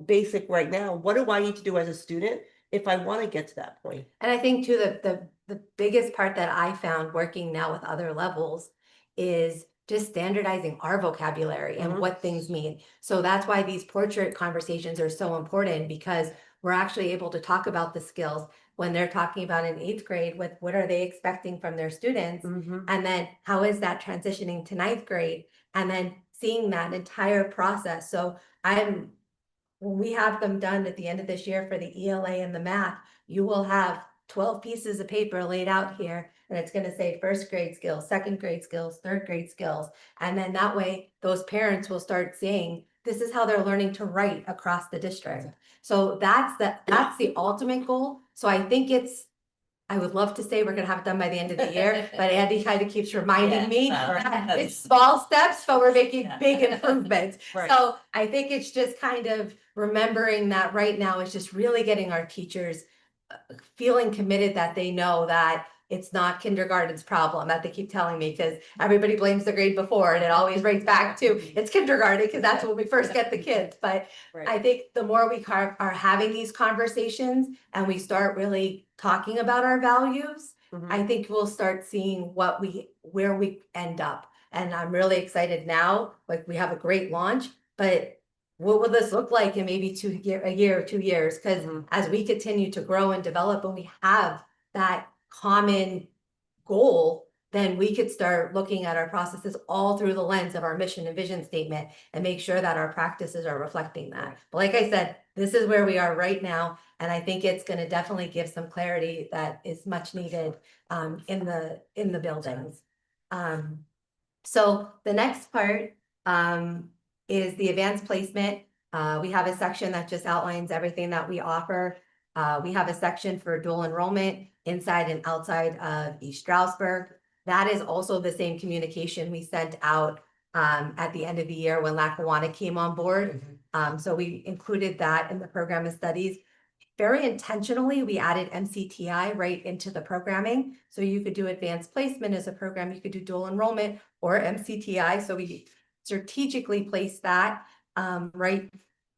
basic right now? What do I need to do as a student if I want to get to that point? And I think too, the biggest part that I found working now with other levels is just standardizing our vocabulary and Mhm. what things mean. So that's why these portrait conversations are so important, because we're actually able to talk about the skills when they're talking about in 8th grade, what are they expecting from their students? Mhm. And then how is that transitioning to 9th grade? And then seeing that entire process. So when we have them done at the end of this year for the ELA and the math, you will have 12 pieces of paper laid out here, and it's going to say 1st grade skills, 2nd grade skills, 3rd grade skills. And then that way, those parents will start seeing this is how they're learning to write across the district. So that's the ultimate goal. So I think I would love to say we're gonna have it done by the end of the year, but Andy kind of keeps reminding me that it's small steps, but we're making big improvements. Right. So I think it's just kind of remembering that right now is just really getting our teachers feeling committed, that they know that it's not kindergarten's problem, that they keep telling me, because everybody blames the grade before and it always brings back to it's kindergarten, because that's when we first get the kids. But I think the more we are having these conversations and we start really talking about our values, Mhm. I think we'll start seeing where we end up. And I'm really excited now, like we have a great launch, but what will this look like in maybe a year or 2 years? Because Mhm. as we continue to grow and develop and we have that common goal, then we could start looking at our processes all through the lens of our mission and vision statement and make sure that our practices are reflecting that. Right. But like I said, this is where we are right now. And I think it's going to definitely give some clarity that is much needed in the buildings. So the next part is the advanced placement. We have a section that just outlines everything that we offer. We have a section for dual enrollment inside and outside of East Stroudsburg. That is also the same communication we sent out at the end of the year when Lackawanna came on board. So we included that in the program of studies. Very intentionally, we added MCTI right into the programming. So you could do advanced placement as a program, you could do dual enrollment or MCTI. So we strategically placed that right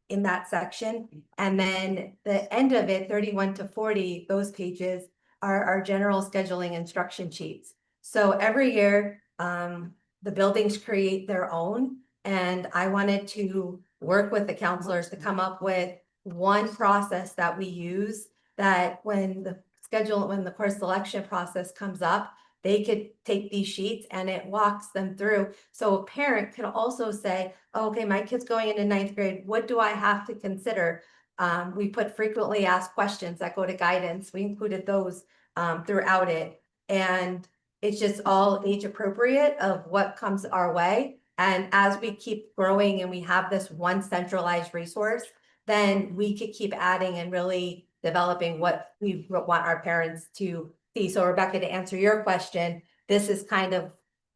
in that section. And then the end of it, 31 to 40, those pages are our general scheduling instruction sheets. So every year, the buildings create their own. And I wanted to work with the counselors to come up with one process that we use, that when the course selection process comes up, they could take these sheets and it walks them through. So a parent can also say, oh, okay, my kid's going into 9th grade. What do I have to consider? We put frequently asked questions that go to guidance. We included those throughout it. And it's just all age appropriate of what comes our way. And as we keep growing and we have this one centralized resource, then we could keep adding and really developing what we want our parents to see. So Rebecca, to answer your question, this is kind of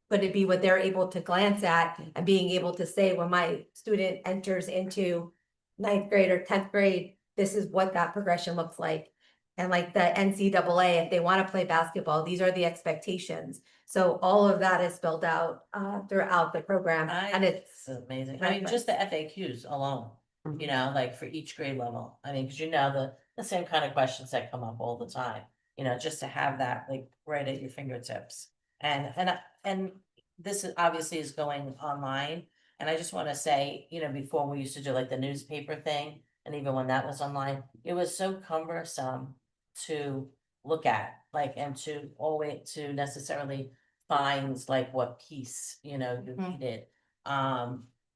going to be what they're able to glance at and being able to say, when my student enters into 9th grade or 10th grade, this is what that progression looks like. And like the NCAA, if they want to play basketball, these are the expectations. So all of that is spelled out throughout the program, and It's amazing. I mean, just the FAQs alone, you know, like for each grade level. I mean, because you know, the same kind of questions that come up all the time, you know, just to have that like right at your fingertips. And this is obviously is going online. And I just want to say, you know, before we used to do like the newspaper thing, and even when that was online, it was so cumbersome to look at, like, and to always to necessarily find like what piece, you know, you Mhm. needed.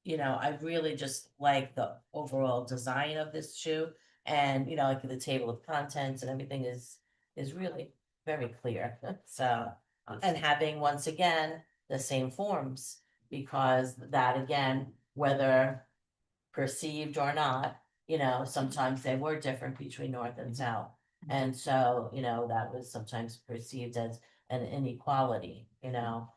You know, I really just like the overall design of this shoe, and you know, like the table of contents and everything is really very clear. So, and having once again the same forms, because that again, whether perceived or not, you know, sometimes they were different between north and south. And so, you know, that was sometimes perceived as an inequality, you know,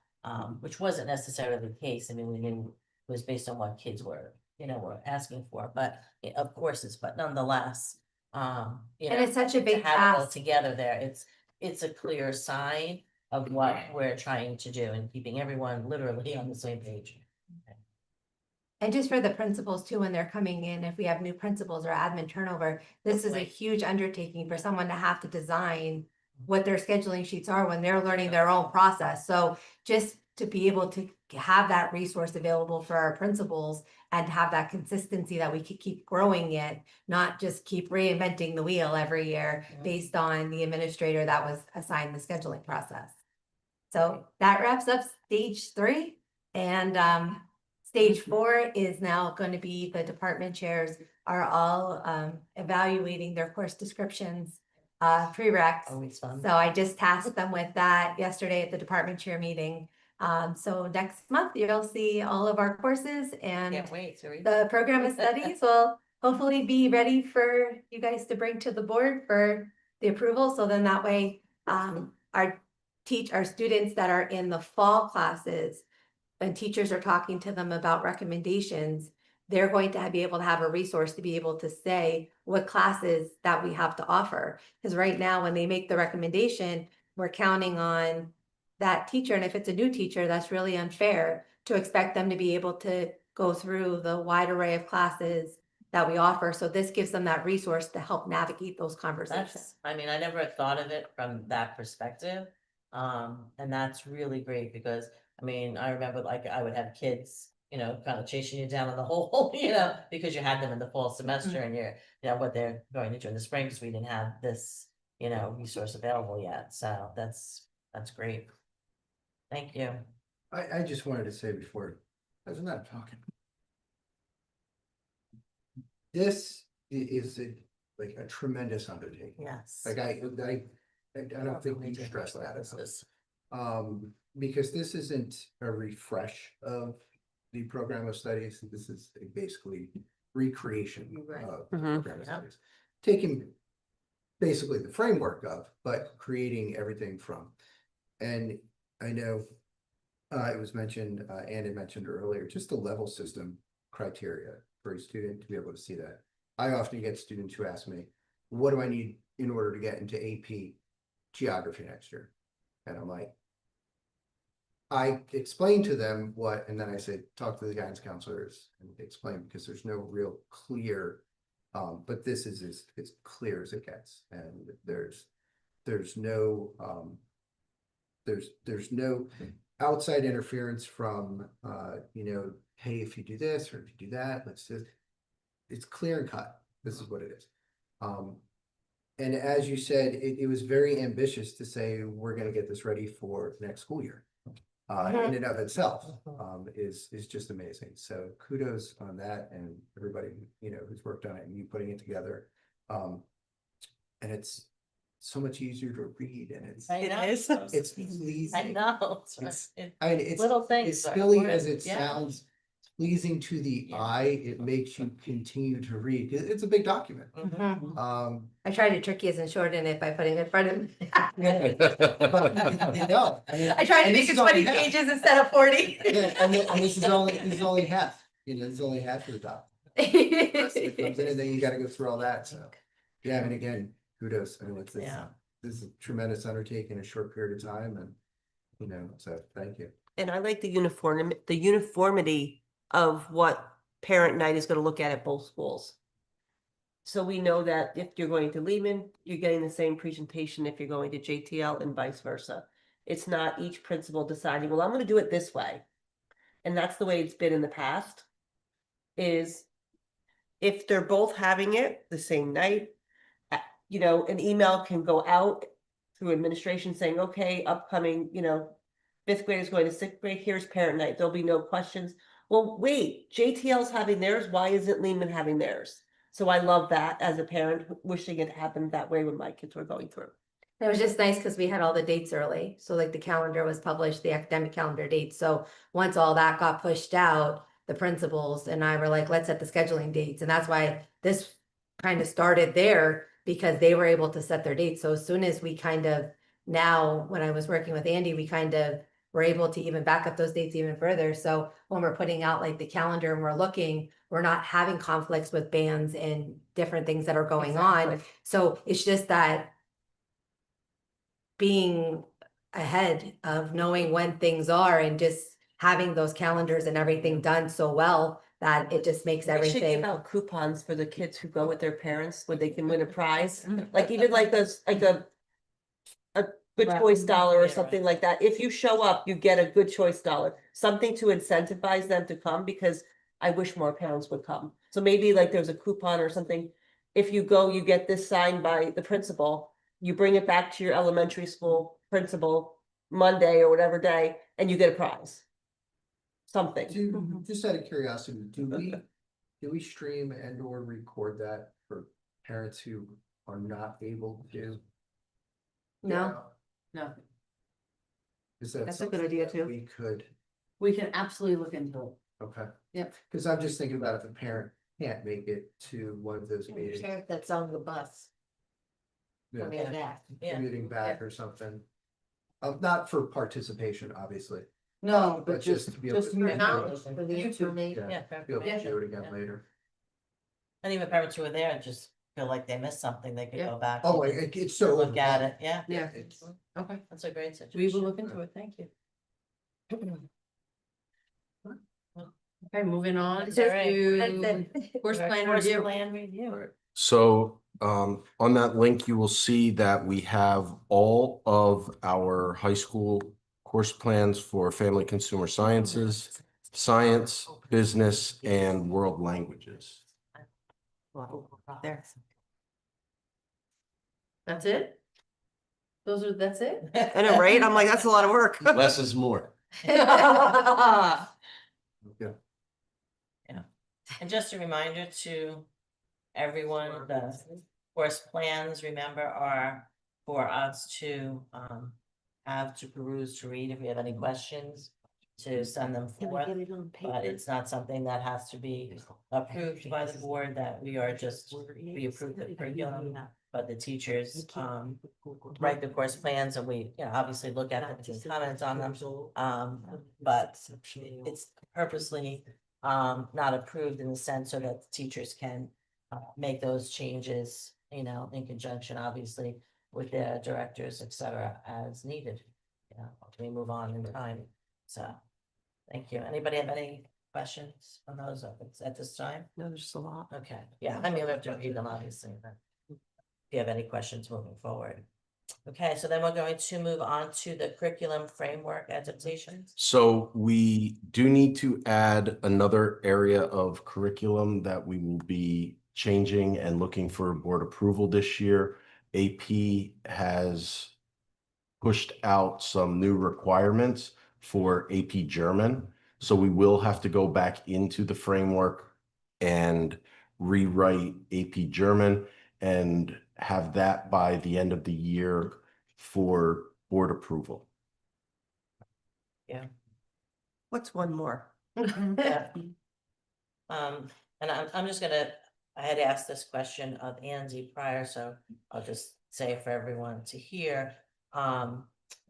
which wasn't necessarily the case. I mean, we knew it was based on what kids were, you know, were asking for, but of course it's, but nonetheless, you And know, it's such a to big have it all task. together there, it's a clear sign of what we're trying to do and keeping everyone literally on the same page. And just for the principals too, when they're coming in, if we have new principals or admin turnover, this is a Right. huge undertaking for someone to have to design what their scheduling sheets are when they're learning their own process. So just to be able to have that resource available for our principals and have that consistency that we could keep growing it, not just keep reinventing the wheel every year Mhm. based on the administrator that was assigned the scheduling process. So that wraps up stage 3. And stage 4 is now going to be the department chairs are all evaluating their course descriptions, prereqs. Always fun. So I just tasked them with that yesterday at the department chair meeting. So next month you'll see all of our courses, and Can't wait to read. the program of studies will hopefully be ready for you guys to bring to the board for the approval. So then that way, our students that are in the fall classes, when teachers are talking to them about recommendations, they're going to be able to have a resource to be able to say what classes that we have to offer. Because right now, when they make the recommendation, we're counting on that teacher. And if it's a new teacher, that's really unfair to expect them to be able to go through the wide array of classes that we offer. So this gives them that resource to help navigate those conversations. I mean, I never thought of it from that perspective. And that's really great because, I mean, I remember like I would have kids, you know, kind of chasing you down in the hole, you know, because you had them in the fall semester and you're, you know, what they're going to do in the spring, because we didn't have this, you know, resource available yet. So that's great. Thank you. I just wanted to say before, as I'm not talking. This is like a tremendous undertaking. Yes. Like I don't think we stress that enough. Because this isn't a refresh of the program of studies. This is basically recreation of the program of studies. Taking basically the framework of, but creating everything from. And I know it was mentioned, Ann had mentioned earlier, just the level system criteria for a student to be able to see that. I often get students who ask me, what do I need in order to get into AP geography next year? And I'm like, I explain to them what, and then I say, talk to the guidance counselors and explain, because there's no real clear, but this is as clear as it gets. And there's no, there's no outside interference from, you know, hey, if you do this or if you do that, it's clear and cut. This is what it is. And as you said, it was very ambitious to say, we're going to get this ready for next school year. In and of itself, is just amazing. So kudos on that, and everybody, you know, who's worked on it and you putting it together. And it's so much easier to read, and it's pleasing. I know. I mean, it's Little things. as are silly important. as it Yeah. sounds, pleasing to the Yeah. eye. It makes you continue to read. It's a big document. Mhm. I tried to trick you and shorten it by putting it in front of me. No, I tried to and make this it is only 20 half. pages instead of 40. Yeah, and this is only half. You know, this is only half of the document. The rest of it comes in, and then you got to go through all that. So, yeah, and again, kudos. I mean, it's, Yeah. this is a tremendous undertaking in a short period of time and, you know, so thank you. And I like the uniformity of what parent night is gonna look at both schools. So we know that if you're going to Lehman, you're getting the same presentation if you're going to JTL and vice versa. It's not each principal deciding, well, I'm gonna do it this way. And that's the way it's been in the past. Is if they're both having it the same night, you know, an email can go out through administration saying, okay, upcoming, you know, fifth grade is going to sixth grade, here's parent night, there'll be no questions. Well, wait, JTL's having theirs, why isn't Lehman having theirs? So I love that as a parent, wishing it happened that way when my kids were going through. It was just nice because we had all the dates early. So like the calendar was published, the academic calendar dates. So once all that got pushed out, the principals and I were like, let's set the scheduling dates. And that's why this kind of started there because they were able to set their dates. So as soon as we kind of now, when I was working with Andy, we kind of were able to even back up those dates even further. So when we're putting out like the calendar and we're looking, we're not having conflicts with bands and different things that are going on. Exactly. So it's just that being ahead of knowing when things are and just having those calendars and everything done so well that it just makes We should everything. give out coupons for the kids who go with their parents where they can win a prize, like even like a good Right. choice dollar or Yeah, something right. like that. If you show up, you get a good choice dollar, something to incentivize them to come, because I wish more parents would come. So maybe like there's a coupon or something. If you go, you get this signed by the principal, you bring it back to your elementary school principal Monday or whatever day, and you get a prize. Something. Just out of curiosity, do we stream and or record that for parents who are not able to? No, No, Is that That's a good something idea, that too. we could, we can absolutely look into it. okay, Yep. because I'm just thinking about if a parent can't make it to one of those meetings, That's on the bus. yeah, Coming back. Yeah. commuting back or something. Not for participation, obviously, No, but just to be able just to. your Yeah, Knowledge for the information. Yeah. Be able to Yeah. do it again Yeah. later. And even parents who are there and just feel like they missed something, they could Yeah. go back. Oh, and it's so. Look at overwhelming. it, yeah. Yeah. It's- Okay, That's a great situation. we will look into it, thank you. Okay, moving on That's all right. to course Our plan course review. plan review. So on that link, you will see that we have all of our high school course plans for family consumer sciences, science, business, and world languages. There. That's it? That's it? I know, right? I'm like, that's a lot of work. Less is more. Yeah. And just a reminder to everyone, the course plans, remember, are for us to have to peruse, to read if we have any questions, to send them Can we forth. get it on paper? But it's not something that has to be approved by the board, that we are just, we approve the curriculum, but the teachers write the course plans and we, you know, obviously look at them and comment on them. But it's purposely not approved in the sense so that the teachers can make those changes, you know, in conjunction, obviously, with their directors, et cetera, as needed. You know, we move on in time. So, thank you. Anybody have any questions on those at this time? No, there's just a lot. Okay, yeah, I mean, we have to read them, obviously, but if you have any questions moving forward. Okay, so then we're going to move on to the curriculum framework adaptations. So we do need to add another area of curriculum that we will be changing and looking for board approval this year. AP has pushed out some new requirements for AP German. So we will have to go back into the framework and rewrite AP German and have that by the end of the year for board approval. What's one more? Yeah. And I'm just gonna, I had asked this question of Andy prior, so I'll just say it for everyone to hear.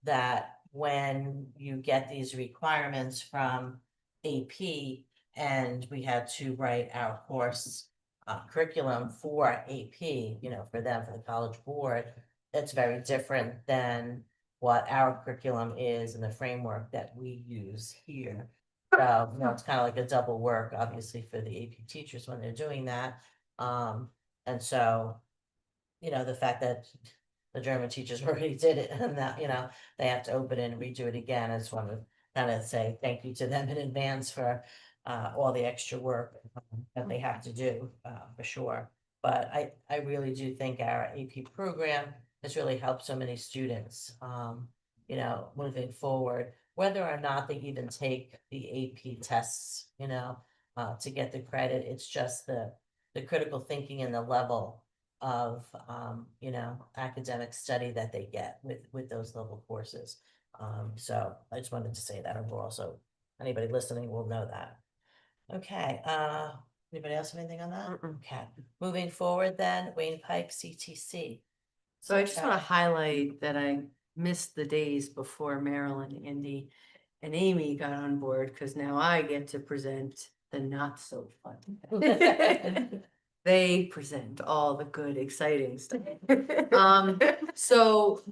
That when you get these requirements from AP and we had to write our course curriculum for AP, you know, for them, for the College Board, it's very different than what our curriculum is and the framework that we use here. So, you know, it's kind of like a double work, obviously, for the AP teachers when they're doing that. And so, you know, the fact that the German teachers already did it and that, you know, they have to open it and redo it again. I just want to kind of say thank you to them in advance for all the extra work that they have to do, for sure. But I really do think our AP program has really helped so many students, you know, moving forward, whether or not they even take the AP tests, you know, to get the credit. It's just the critical thinking and the level of, you know, academic study that they get with those level courses. So I just wanted to say that overall, so anybody listening will know that. Okay, anybody else have anything on that? Okay, moving forward then, Wayne Pike, CTC. So I just want to highlight that I missed the days before Marilyn, Andy, and Amy got on board, because now I get to present the not so fun. They present all the good, exciting stuff. So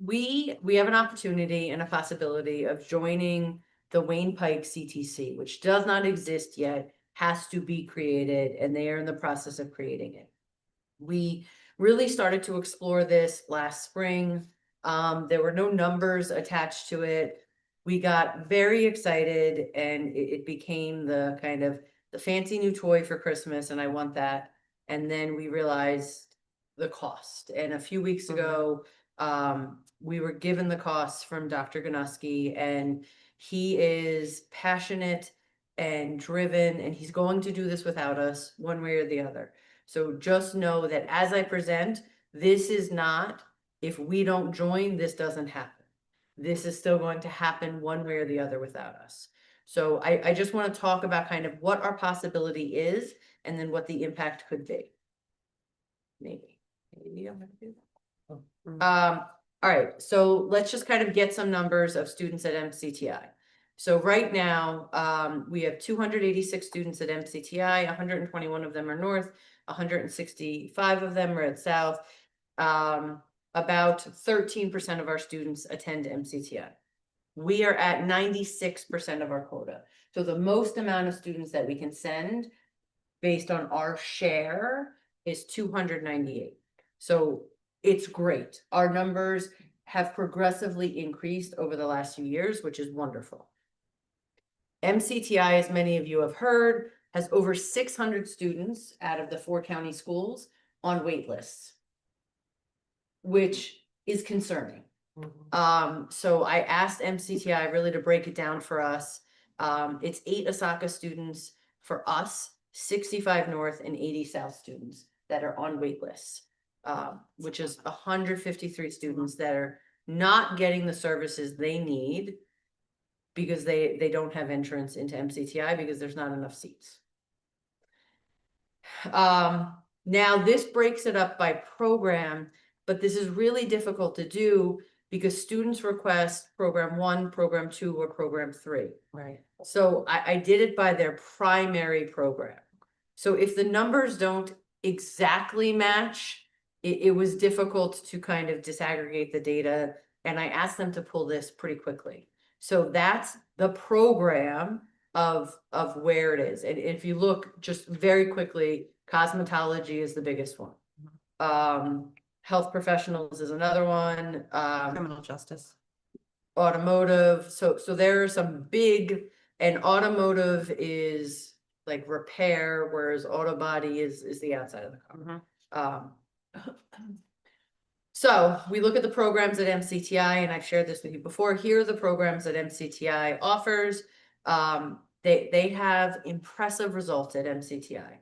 we have an opportunity and a possibility of joining the Wayne Pike CTC, which does not exist yet, has to be created, and they are in the process of creating it. We really started to explore this last spring. There were no numbers attached to it. We got very excited, and it became the kind of the fancy new toy for Christmas, and I want that. And then we realized the cost. And a few weeks ago, we were given the costs from Dr. Ganuski, and he is passionate and driven, and he's going to do this without us, one way or the other. So just know that as I present, this is not, if we don't join, this doesn't happen. This is still going to happen one way or the other without us. So I just want to talk about kind of what our possibility is and then what the impact could be. Maybe I'm gonna do that. All right, so let's just kind of get some numbers of students at MCTI. So right now, we have 286 students at MCTI, 121 of them are North, 165 of them are at South. About 13% of our students attend MCTI. We are at 96% of our quota. So the most amount of students that we can send based on our share is 298. So it's great. Our numbers have progressively increased over the last few years, which is wonderful. MCTI, as many of you have heard, has over 600 students out of the 4 county schools on wait lists, which is concerning. So I asked MCTI really to break it down for us. It's 8 Osaka students for us, 65 North and 80 South students that are on wait lists, which is 153 students that are not getting the services they need because they don't have entrance into MCTI because there's not enough seats. Now this breaks it up by program, but this is really difficult to do because students request program 1, program 2, or program 3. Right. So I did it by their primary program. So if the numbers don't exactly match, it was difficult to kind of disaggregate the data, and I asked them to pull this pretty quickly. So that's the program of where it is. And if you look just very quickly, cosmetology is the biggest one. Health professionals is another one. Criminal justice. Automotive. So there are some big, and automotive is like repair, whereas auto body is the outside of the car. So we look at the programs at MCTI, and I've shared this with you before. Here are the programs that MCTI offers. They have impressive results at MCTI.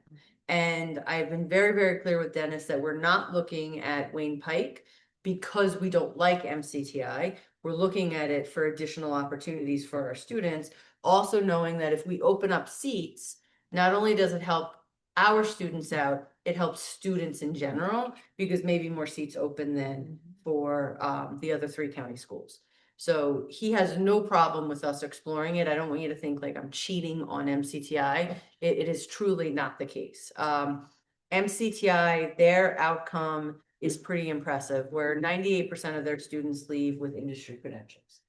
And I've been very, very clear with Dennis that we're not looking at Wayne Pike because we don't like MCTI. We're looking at it for additional opportunities for our students, also knowing that if we open up seats, not only does it help our students out, it helps students in general because maybe more seats open than for the other 3 county schools. So he has no problem with us exploring it. I don't want you to think like I'm cheating on MCTI. It is truly not the case. MCTI, their outcome is pretty impressive, where 98% of their students leave with industry credentials.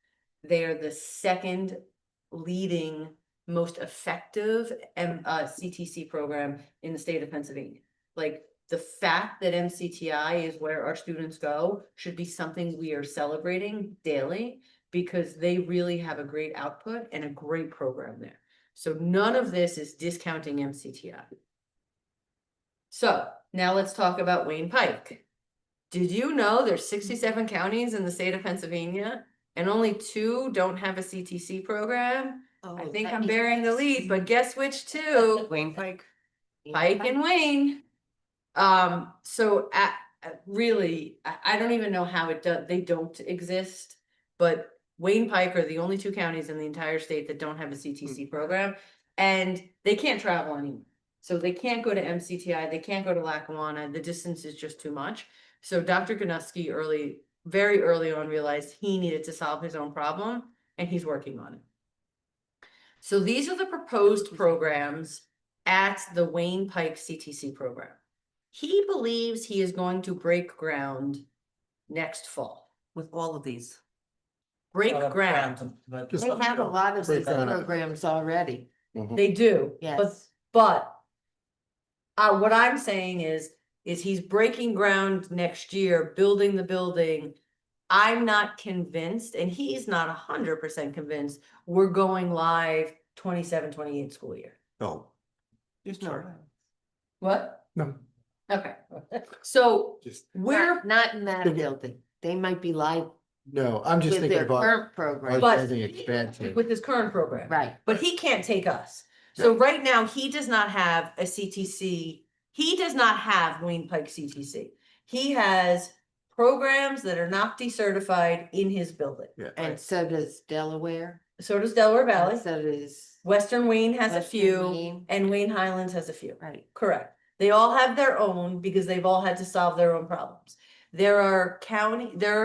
They are the second leading most effective CTC program in the state of Pennsylvania. Like, the fact that MCTI is where our students go should be something we are celebrating daily, because they really have a great output and a great program there. So none of this is discounting MCTI. So now let's talk about Wayne Pike. Did you know there's 67 counties in the state of Pennsylvania and only 2 don't have a CTC program? I think I'm bearing the lead, but guess which 2? Wayne Pike. Pike and Wayne. So really, I don't even know how they don't exist, but Wayne Pike are the only 2 counties in the entire state that don't have a CTC program, and they can't travel anymore. So they can't go to MCTI, they can't go to Lackawanna, the distance is just too much. So Dr. Gnuski very early on realized he needed to solve his own problem, and he's working on it. So these are the proposed programs at the Wayne Pike CTC program. He believes he is going to break ground next fall. With all of these. Break ground. Just- They have a lot of Break these down. programs already. They do. Yes. But what I'm saying is he's breaking ground next year, building the building. I'm not convinced, and he's not 100% convinced, we're going live 27-28 school year. No. There's no. What? No. Okay. So Just, Not in that Big- building. They might be live no, I'm just with thinking their about current program. But- building expansion. with his current program. Right. But he can't take us. So right now, he does not have a CTC. He does not have Wayne Pike CTC. He has programs that are NOCTI certified in his building. Yeah. And so does Delaware. So does Delaware Valley. And so does, Western Wayne has a Western few, Wayne. and Wayne Highlands has a few. right. Correct. They all have their own because they've all had to solve their own problems. There are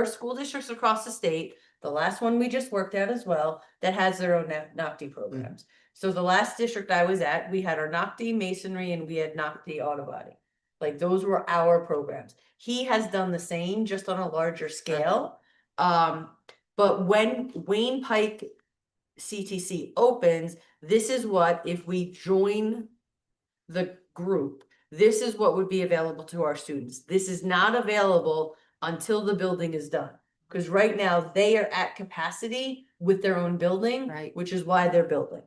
school districts across the state, the last one we just worked at as well, that has their own NOCTI programs. So the last district I was at, we had our NOCTI masonry and we had NOCTI auto body. Like, those were our programs. He has done the same, just on a larger scale. But when Wayne Pike CTC opens, this is what, if we join the group, this is what would be available to our students. This is not available until the building is done. Because right now they are at capacity with their own building, Right. which is why they're building.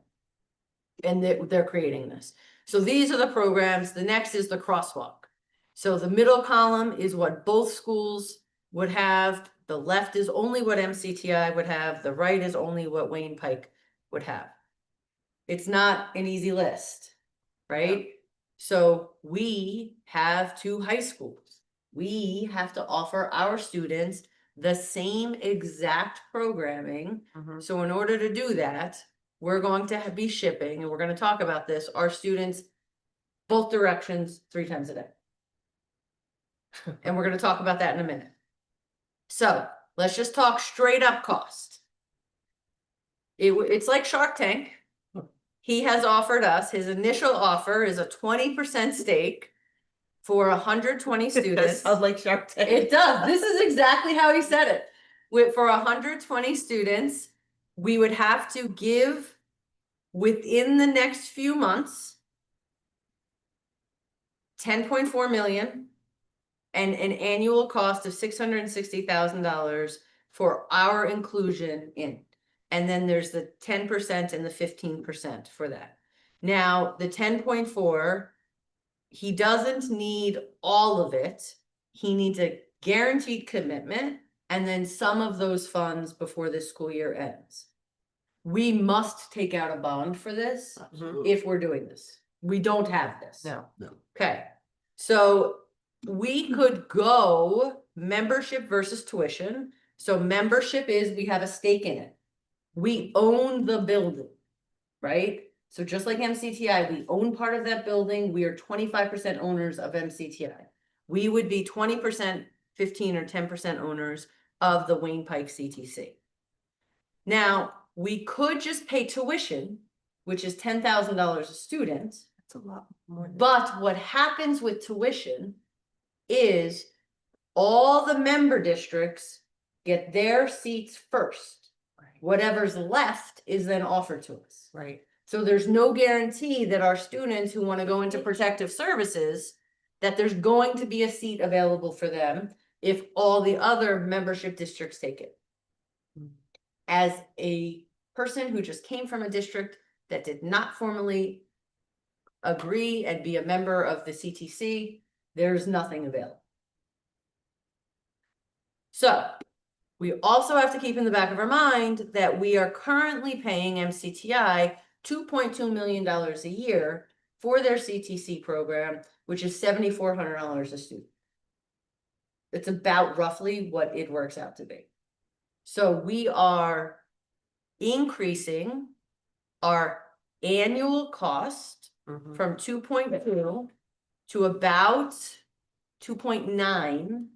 And they're creating this. So these are the programs. The next is the crosswalk. So the middle column is what both schools would have. The left is only what MCTI would have. The right is only what Wayne Pike would have. It's not an easy list, right? So we have 2 high schools. We have to offer our students the same exact programming. So in order to do that, we're going to be shipping, and we're going to talk about this, our students both directions 3 times a day. And we're going to talk about that in a minute. So let's just talk straight up cost. It's like Shark Tank. He has offered us, his initial offer is a 20% stake for 120 students. Sounds like Shark Tank. It does. This is exactly how he said it. For 120 students, we would have to give within the next few months 10.4 million and an annual cost of $660,000 for our inclusion in. And then there's the 10% and the 15% for that. Now, the 10.4, he doesn't need all of it. He needs a guaranteed commitment and then some of those funds before this school year ends. We must take out a bond for this if we're doing this. We don't have this. No. Okay, so we could go membership versus tuition. So membership is we have a stake in it. We own the building, right? So just like MCTI, we own part of that building. We are 25% owners of MCTI. We would be 20%, 15 or 10% owners of the Wayne Pike CTC. Now, we could just pay tuition, which is $10,000 a student. That's a lot more. But what happens with tuition is all the member districts get their seats first. Whatever's left is then offered to us. Right. So there's no guarantee that our students who want to go into protective services, that there's going to be a seat available for them if all the other membership districts take it. As a person who just came from a district that did not formally agree and be a member of the CTC, there's nothing available. So we also have to keep in the back of our mind that we are currently paying MCTI $2.2 million a year for their CTC program, which is $7,400 a student. It's about roughly what it works out to be. So we are increasing our annual cost Mhm. from 2.2 to about 2.9.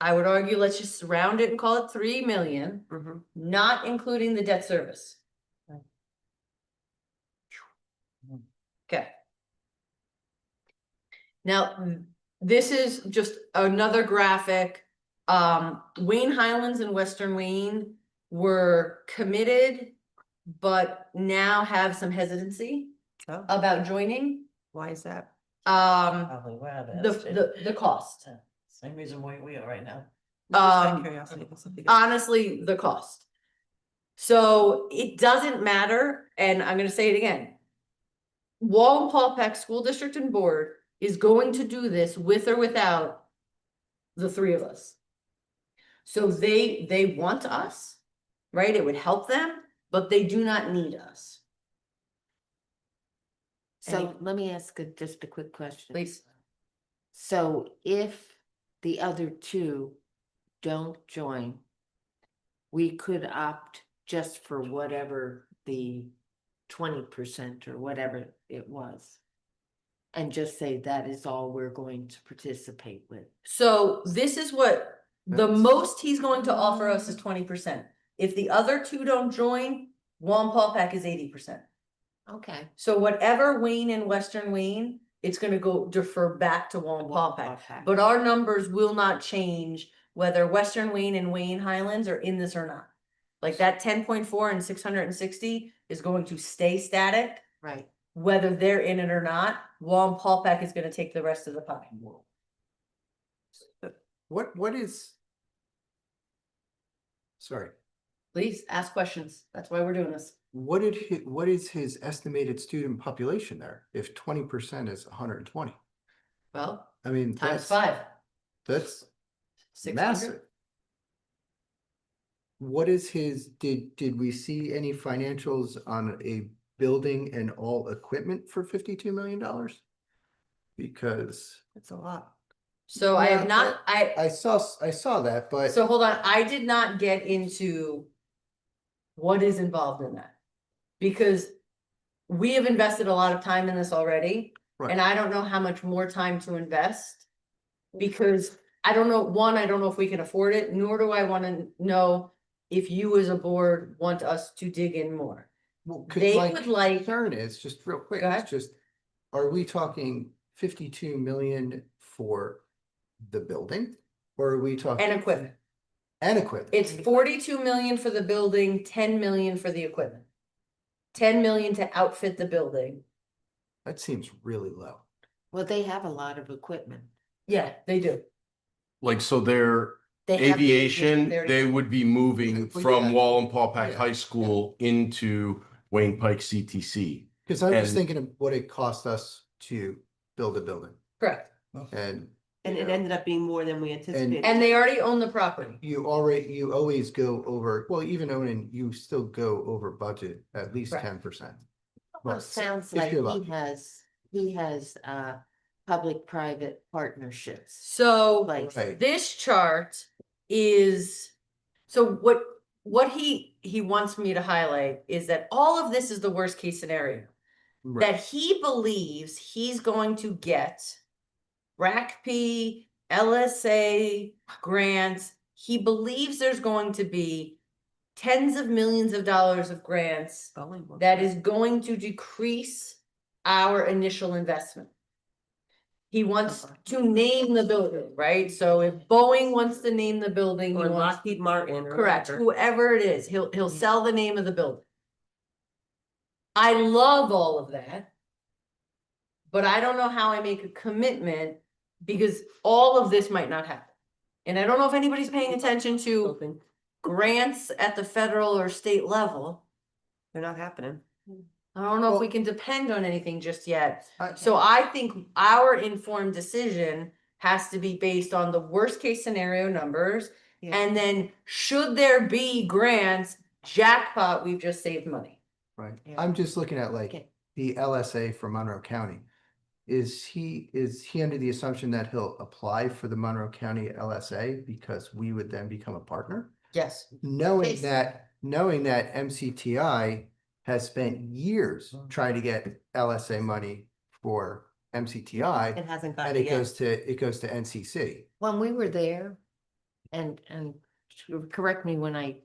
I would argue, let's just round it and call it 3 million, Mhm. not including the debt service. Right. Okay. Now, this is just another graphic. Wayne Highlands and Western Wayne were committed, but now have some hesitancy Oh, about joining. why is that? Probably where The cost. same reason why we are right now. Just out of Um, curiosity, what's the biggest- honestly, the cost. So it doesn't matter, and I'm gonna say it again. Wallenpaupack School District and Board is going to do this with or without the three of us. So they want us, right? It would help them, but they do not need us. So let me ask just a quick question. Please. So if the other two don't join, we could opt just for whatever the 20% or whatever it was. And just say that is all we're going to participate with. So this is what, the That's- most he's going to offer us is 20%. If the other two don't join, Wallenpaupack is 80%. Okay. So whatever Wayne and Western Wayne, it's gonna go defer back to Wallenpaupack. But our numbers will not change whether Western Wayne and Wayne Highlands are in this or not. Like that 10.4 and 660 is going to stay static, Right. whether they're in it or not. Wallenpaupack is gonna take the rest of the pie. What is? Sorry, Please ask questions. That's why we're doing this. what is his estimated student population there? If 20% is 120? Well, I mean, times that's 5, that's 600. massive. What is his, did we see any financials on a building and all equipment for $52 million? Because It's a lot. So I have Yeah, not, I saw that, but. so hold on, I did not get into what is involved in that. Because we have invested a lot of time in this already, Right. and I don't know how much more time to invest. Because I don't know, one, I don't know if we can afford it, nor do I wanna know if you as a board want us to dig in more. Well, 'cause They my would like, concern is, just real quick, Go ahead. it's just, are we talking 52 million for the building? Or are we talking? and equipment. And equipment. It's 42 million for the building, 10 million for the equipment. 10 million to outfit the building. That seems really low. Well, they have a lot of equipment. Yeah, they do. Like, so their They have the aviation, they're- they would be moving Well, from yeah. Wallenpaupack Yeah, High School into Wayne Pike CTC. Because I was And- thinking of what it cost us to build a building Correct. and. And you it know, ended up being more than we anticipated. And they already own the property. You always go over, well, even owning, you still go over budget at least Right. 10%. Well, Well, it sounds if like you're lucky. he has public-private partnerships. So Like, Right. this chart is, so what he wants me to highlight is that all of this is the worst case scenario. Right. That he believes he's going to get RACP, LSA grants. He believes there's going to be tens of millions of dollars of grants that is going to decrease our initial investment. He wants to name the building, right? So if Boeing wants to name the building, he Or wants, Lockheed Martin or correct, whatever. whoever it is, he'll sell the name of the building. I love all of that. But I don't know how I make a commitment because all of this might not happen. And I don't know if anybody's paying attention to Hoping. grants at the federal or state level. They're not happening. I don't know if we Well- can depend on anything just yet. I- So I think our informed decision has to be based on the worst case scenario numbers. Yeah. And then should there be grants, jackpot, we've just saved money. Right, Yeah. I'm just looking at like Okay. the LSA for Monroe County. Is he under the assumption that he'll apply for the Monroe County LSA because we would then become a partner? Yes. Knowing Yes. that MCTI has spent years trying to get LSA money for MCTI, It hasn't and gotten it yet. goes to NCC. When we were there, and correct me when I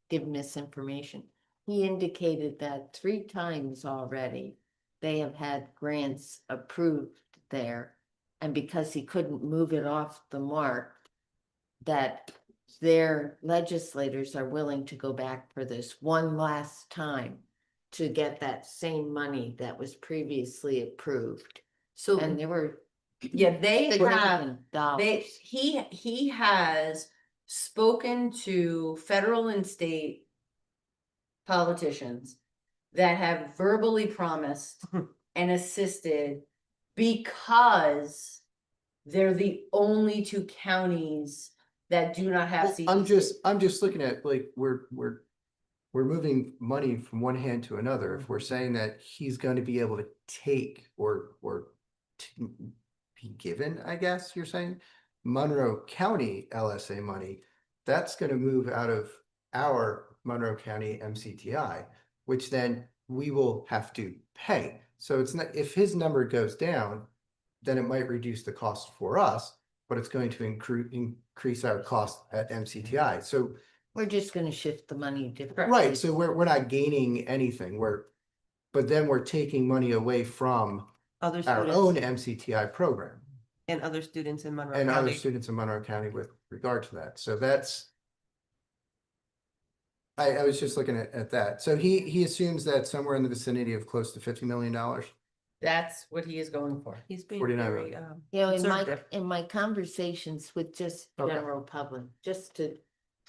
give misinformation, he indicated that 3 times already they have had grants approved there. And because he couldn't move it off the mark, that their legislators are willing to go back for this one last time to get that same money that was previously approved. So, And there were yeah, they have, significant dollars. he has spoken to federal and state politicians that have verbally promised and assisted because they're the only 2 counties that do not have Well, CTC. I'm just looking at like, we're moving money from one hand to another. If we're saying that he's going to be able to take or be given, I guess you're saying, Monroe County LSA money, that's going to move out of our Monroe County MCTI, which then we will have to pay. So it's not, if his number goes down, then it might reduce the cost for us, but it's going to increase our cost at MCTI. So, We're just gonna shift the money different. right, so we're not gaining anything, but then we're taking money away from Other our own students MCTI program and other students in Monroe and other County. students in Monroe County with regard to that. So that's, I was just looking at that. So he assumes that somewhere in the vicinity of close to $50 million. That's what he is going for. He's being 49 very, million. You know, conservative. in my conversations with just Okay. general public, just to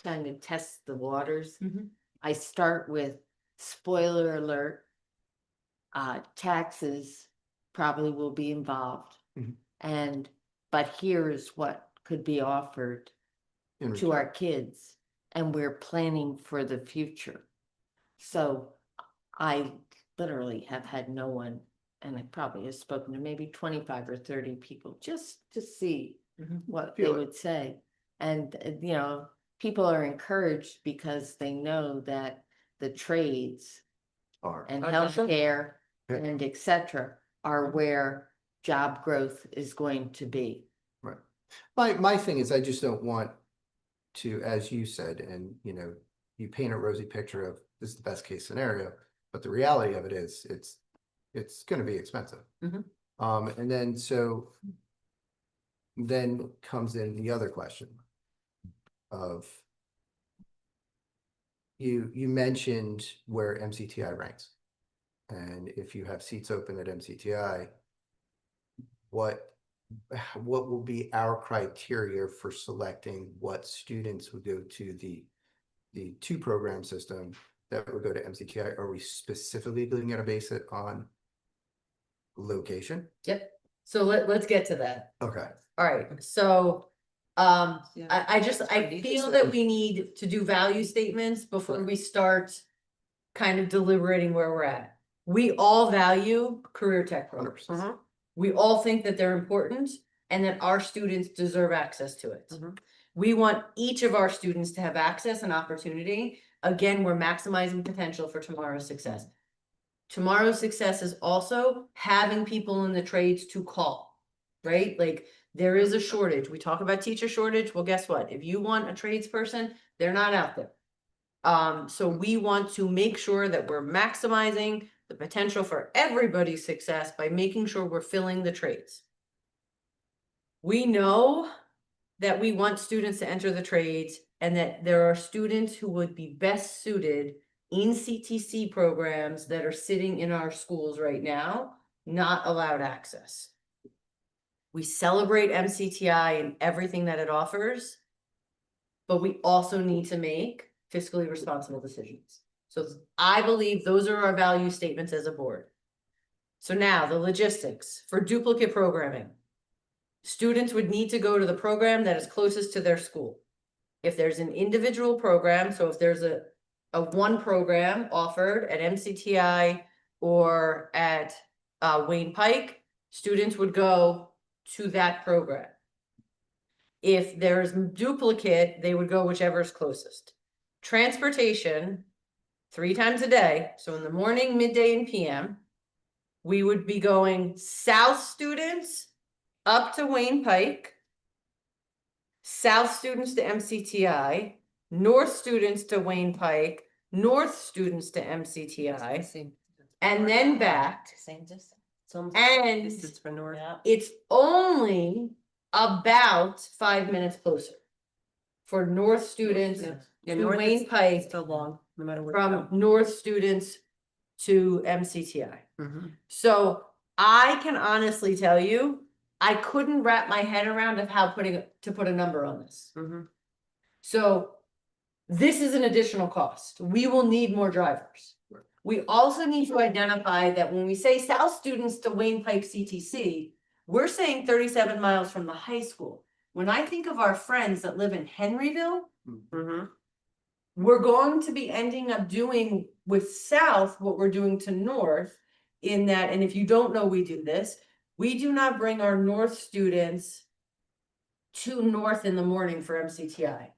kind of test the waters. Mhm. I start with spoiler alert. Taxes probably will be involved. Mhm. But here's what could be offered in to return. our kids, and we're planning for the future. So I literally have had no one, and I probably have spoken to maybe 25 or 30 people just to see what they Feel it. would say. And, you know, people are encouraged because they know that the trades Are. and Understood. healthcare Yeah. and et cetera are where job growth is going to be. Right. My thing is, I just don't want to, as you said, and you paint a rosy picture of this is the best case scenario, but the reality of it is it's going to be expensive. Mhm. And then comes in the other question of you mentioned where MCTI ranks. And if you have seats open at MCTI, what will be our criteria for selecting what students would go to the 2-program system that would go to MCTI? Are we specifically going to base it on location? Yep. So let's get to that. Okay. All right, so, I pretty feel that we need to do value statements before we start kind of deliberating where we're at. We all value career tech programs. 100%. We all think that they're important and that our students deserve access to it. Mhm. We want each of our students to have access and opportunity. Again, we're maximizing potential for tomorrow's success. Tomorrow's success is also having people in the trades to call, right? Like There is a shortage. We talk about teacher shortage. Well, guess what? If you want a tradesperson, they're not out there. So we want to make sure that we're maximizing the potential for everybody's success by making sure we're filling the trades. We know that we want students to enter the trades and that there are students who would be best suited in CTC programs that are sitting in our schools right now, not allowed access. We celebrate MCTI and everything that it offers, but we also need to make fiscally responsible decisions. So I believe those are our value statements as a board. So now the logistics for duplicate programming. Students would need to go to the program that is closest to their school. If there's an individual program, so if there's a one program offered at MCTI or at Wayne Pike, students would go to that program. If there's duplicate, they would go whichever is closest. Transportation, 3 times a day, so in the morning, midday, and PM, we would be going south students up to Wayne Pike, south students to MCTI, north students to Wayne Pike, north students to MCTI, and then back. Same distance. It's almost And distance for north. Yeah. it's only about 5 minutes closer for north students Yeah, to north Wayne is Pike still long, no matter where. from north students to MCTI. Mm-hmm. So I can honestly tell you, I couldn't wrap my head around of how to put a number on this. Mm-hmm. So this is an additional cost. We will need more drivers. We also need to identify that when we say south students to Wayne Pike CTC, we're saying 37 miles from the high school. When I think of our friends that live in Henryville, Mm-hmm. we're going to be ending up doing with south what we're doing to north in that, and if you don't know we do this, we do not bring our north students to north in the morning for MCTI.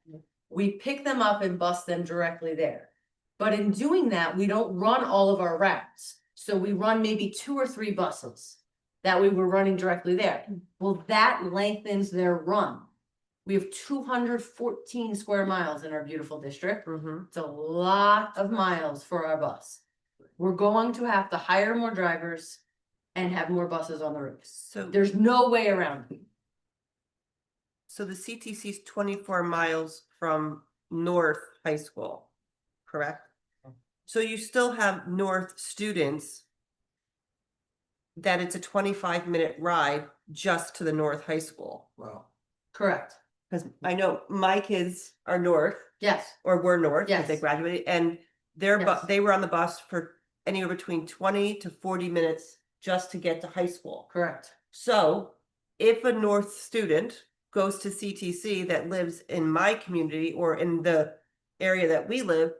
We pick them up and bus them directly there. But in doing that, we don't run all of our routes. So we run maybe 2 or 3 buses that we were running directly there. Well, that lengthens their run. We have 214 square miles in our beautiful district. Mm-hmm. It's a lot of miles for our bus. We're going to have to hire more drivers and have more buses on the routes. So, There's no way around it. so the CTC is 24 miles from North High School, correct? So you still have North students that it's a 25-minute ride just to the North High School. Wow. Correct. Because I know my kids are North Yes. or were North because they Yes. graduated, and Yes. they were on the bus for anywhere between 20 to 40 minutes just to get to high school. Correct. So if a North student goes to CTC that lives in my community or in the area that we live,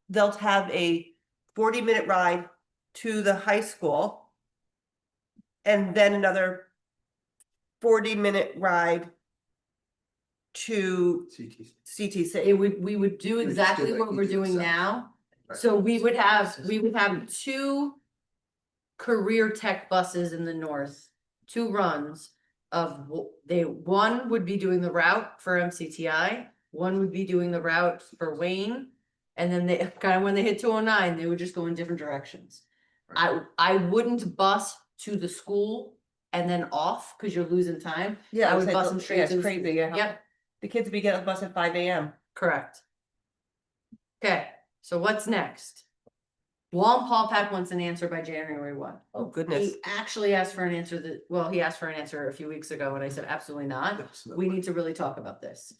they'll have a 40-minute ride to the high school and then another 40-minute ride to CTC. It CTC. we would do just exactly do what like we're you did doing south. now. Right. So we would have 2 career tech buses in the north, 2 runs of one would be doing the route for MCTI, one would be doing the route for Wayne. And then they kind of, when they hit 209, they would just go in different directions. I wouldn't bus to the school and then off because you're losing time. Yeah, I would bus them straight yeah, to it's the crazy. school. Yeah. Yep, The kids be getting on the bus at 5 a.m. correct. Okay, so what's next? Paul Pack wants an answer by January 1. Oh, goodness. He actually asked for an answer he asked for an answer a few weeks ago and I said, absolutely not. Yes, no We way. need to really talk about this.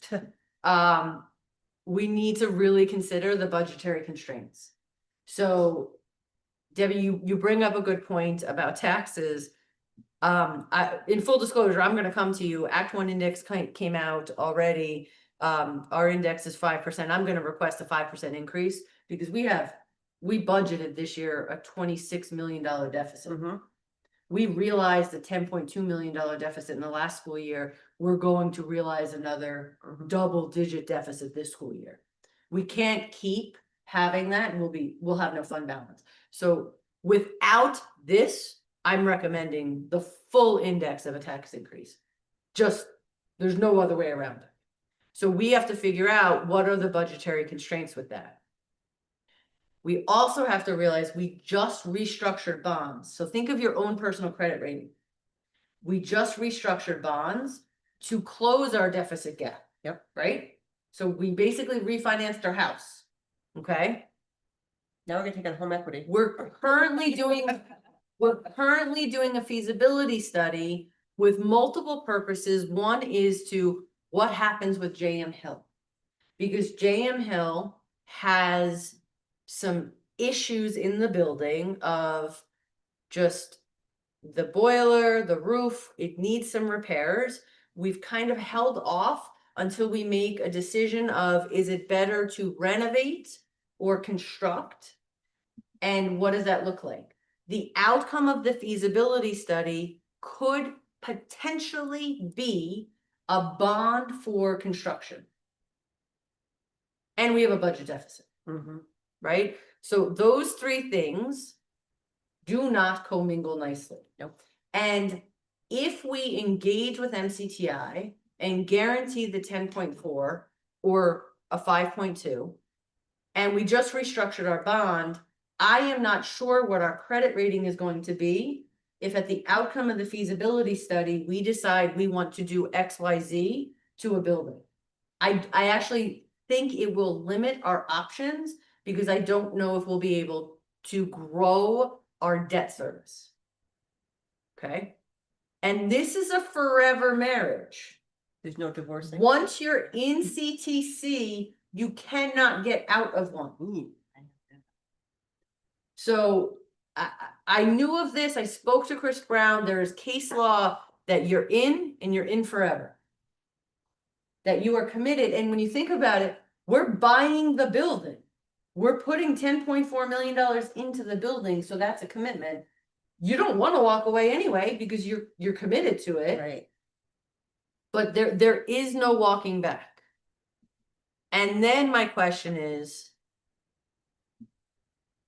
We need to really consider the budgetary constraints. So Debbie, you bring up a good point about taxes. In full disclosure, I'm gonna come to you. Act 1 index came out already. Our index is 5%. I'm gonna request a 5% increase because we budgeted this year a $26 million deficit. Mhm. We realized a $10.2 million deficit in the last school year. We're going to realize another double-digit deficit this school year. We can't keep having that and we'll have no fund balance. So without this, I'm recommending the full index of a tax increase. Just, there's no other way around it. So we have to figure out what are the budgetary constraints with that. We also have to realize we just restructured bonds. So think of your own personal credit rating. We just restructured bonds to close our deficit gap. Yep. Right? So we basically refinanced our house. Okay? Now we're gonna take on home equity. We're currently doing a feasibility study with multiple purposes. One is to what happens with JM Hill. Because JM Hill has some issues in the building of just the boiler, the roof, it needs some repairs. We've kind of held off until we make a decision of, is it better to renovate or construct? And what does that look like? The outcome of the feasibility study could potentially be a bond for construction. And we have a budget deficit, right? So those three things do not commingle nicely. Nope. And if we engage with MCTI and guarantee the 10.4 or a 5.2, and we just restructured our bond, I am not sure what our credit rating is going to be if at the outcome of the feasibility study, we decide we want to do XYZ to a building. I actually think it will limit our options because I don't know if we'll be able to grow our debt service. Okay? And this is a forever marriage. There's no divorcing. Once you're in CTC, you cannot get out of one. Ooh. So I knew of this. I spoke to Chris Brown. There is case law that you're in and you're in forever. That you are committed. And when you think about it, we're buying the building. We're putting $10.4 million into the building. So that's a commitment. You don't want to walk away anyway because you're committed to it. Right. But there is no walking back. And then my question is,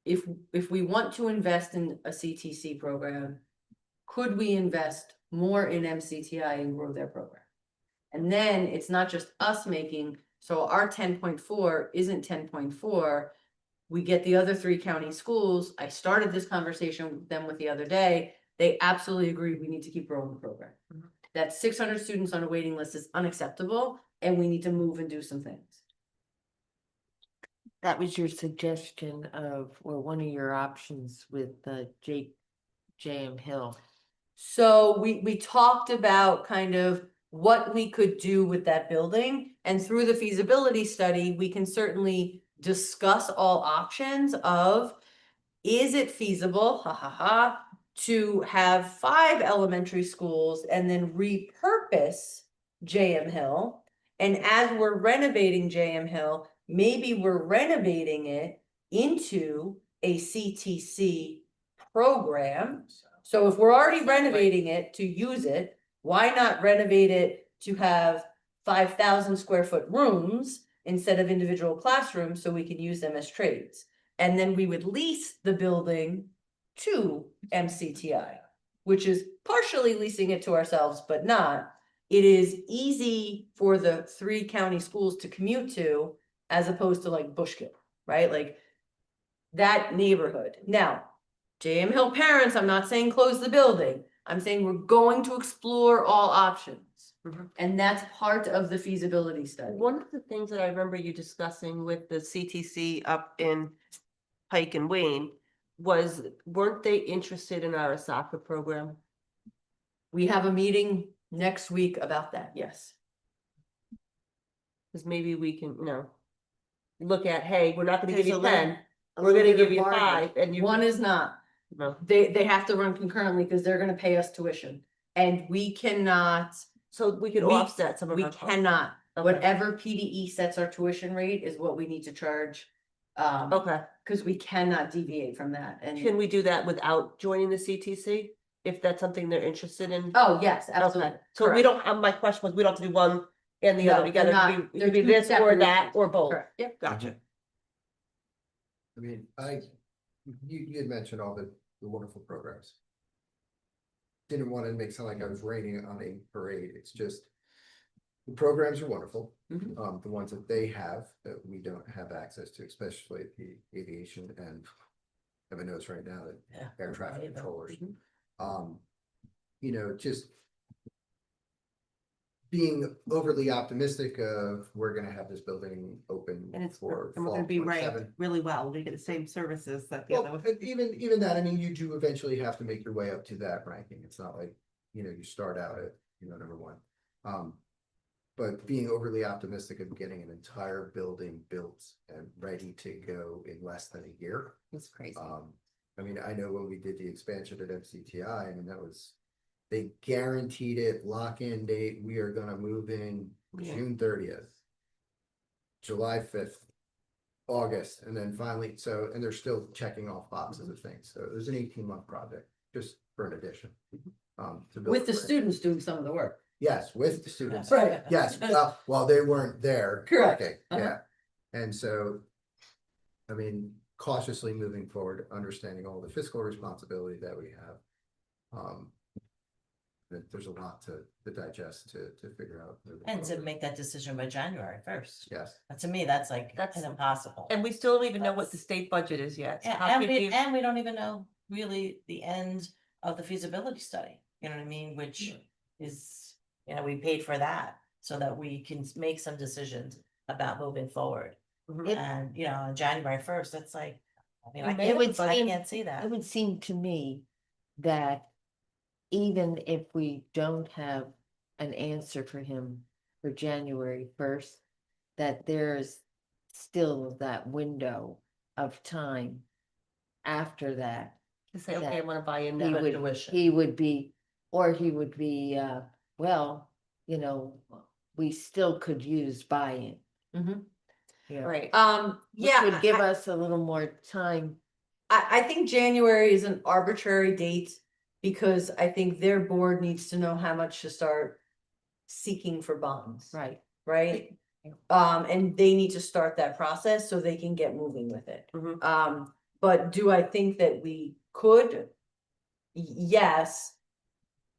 if we want to invest in a CTC program, could we invest more in MCTI and grow their program? And then it's not just us making, so our 10.4 isn't 10.4. We get the other 3 county schools. I started this conversation with them the other day. They absolutely agree we need to keep growing the program. That 600 students on a waiting list is unacceptable and we need to move and do some things. That was your suggestion of, or one of your options with the JM Hill. So we talked about kind of what we could do with that building, and through the feasibility study, we can certainly discuss all options of, is it feasible, to have 5 elementary schools and then repurpose JM Hill? And as we're renovating JM Hill, maybe we're renovating it into a CTC program. So if we're already renovating it to use it, why not renovate it to have 5,000 square foot rooms instead of individual classrooms so we can use them as trades? And then we would lease the building to MCTI, which is partially leasing it to ourselves, but not. It is easy for the 3 county schools to commute to, as opposed to like Bushkill, right? Like that neighborhood. Now, JM Hill parents, I'm not saying close the building. I'm saying we're going to explore all options. And that's part of the feasibility study. One of the things that I remember you discussing with the CTC up in Pike and Wayne was, weren't they interested in our soccer program? We have a meeting next week about that, yes. Because maybe we can, look at, hey, we're not gonna give There's you a 10, a we're gonna little bit give of you bargain. 5, and you. One is not. No. They have to run concurrently because they're gonna pay us tuition. And we cannot, So we could We- offset some of we our costs. cannot. Okay. Whatever PDE sets our tuition rate is what we need to charge. Okay, Because we cannot deviate from that. And can we do that without joining the CTC? If that's something they're interested in? oh, yes, absolutely. Okay, so we don't, my question was, we don't have to do one and the other No, together, they're it not- could be- it they're could be two this or separate that issues. or both. Correct. Yep. Gotcha. I mean, you had mentioned all the wonderful programs. didn't want to make it sound like I was raining on a parade. It's just the programs are wonderful. Mhm. The ones that they have that we don't have access to, especially the aviation and have a notice right now that Yeah. air traffic Right, controllers. Mhm. You know, just being overly optimistic of we're gonna have this building open And it's, for and we're fall gonna be ranked 27. really well. We get the same services that the Well, other. but even that, I mean, you do eventually have to make your way up to that ranking. It's not like, you know, you start out at, you know, number one. But being overly optimistic of getting an entire building built and ready to go in less than a year. It's crazy. I mean, I know when we did the expansion at MCTI, I mean, that was, they guaranteed it, lock-in date, we are gonna move in Yeah. June 30th. July 5th, August, and then finally, so, and they're still checking off boxes of things, so it was an 18-month project, just for an addition. To build With the brand. students doing some of the work. Yes, with the students. Right. Yes, well, they weren't there. Correct. working, Yeah, and so, I mean, cautiously moving forward, understanding all the fiscal responsibility that we have. That there's a lot to digest, to figure out. moving And to forward. make that decision by January 1st. Yes, To me, that's like, That's- that's impossible. And we still don't even know what the state budget is yet. So Yeah, how and could we, you- and we don't even know really the end of the feasibility study, you know what I mean, which is, you know, we paid for that so that we can make some decisions about moving forward. Mhm. And, you know, on January 1st, that's like, I mean, It would I seem- can't see that. It would seem to me that even if we don't have an answer for him for January 1st, that there's still that window of time after that. To say, okay, I wanna buy in He now. would, tuition. he would be, or he would be, well, you know, we still could use buy-in. Mhm. Yeah. Right. Which Yeah, would give us a little more time. I think January is an arbitrary date because I think their board needs to know how much to start seeking for bonds, Right. right? And they need to start that process so they can get moving with it. Mhm. But do I think that we could? Yes.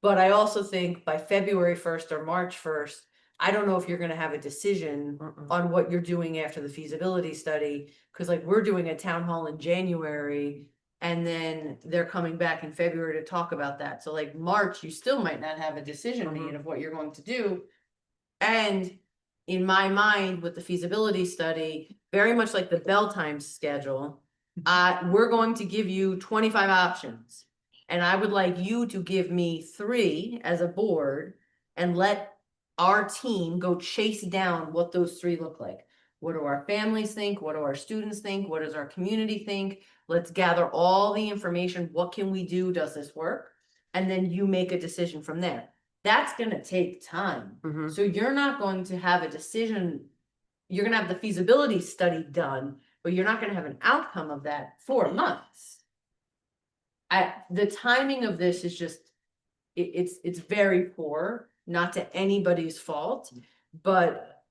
But I also think by February 1st or March 1st, I don't know if you're gonna have a decision Mm-mm. on what you're doing after the feasibility study. Cause like we're doing a town hall in January and then they're coming back in February to talk about that. So like March, you still might not have a decision made of what you're going to do. And in my mind, with the feasibility study, very much like the bell time schedule, we're going to give you 25 options. And I would like you to give me 3 as a board and let our team go chase down what those 3 look like. What do our families think? What do our students think? What does our community think? Let's gather all the information. What can we do? Does this work? And then you make a decision from there. That's gonna take time. Mhm. So you're not going to have a decision. You're gonna have the feasibility study done, but you're not gonna have an outcome of that 4 months. The timing of this is just, it's very poor, not to anybody's fault, but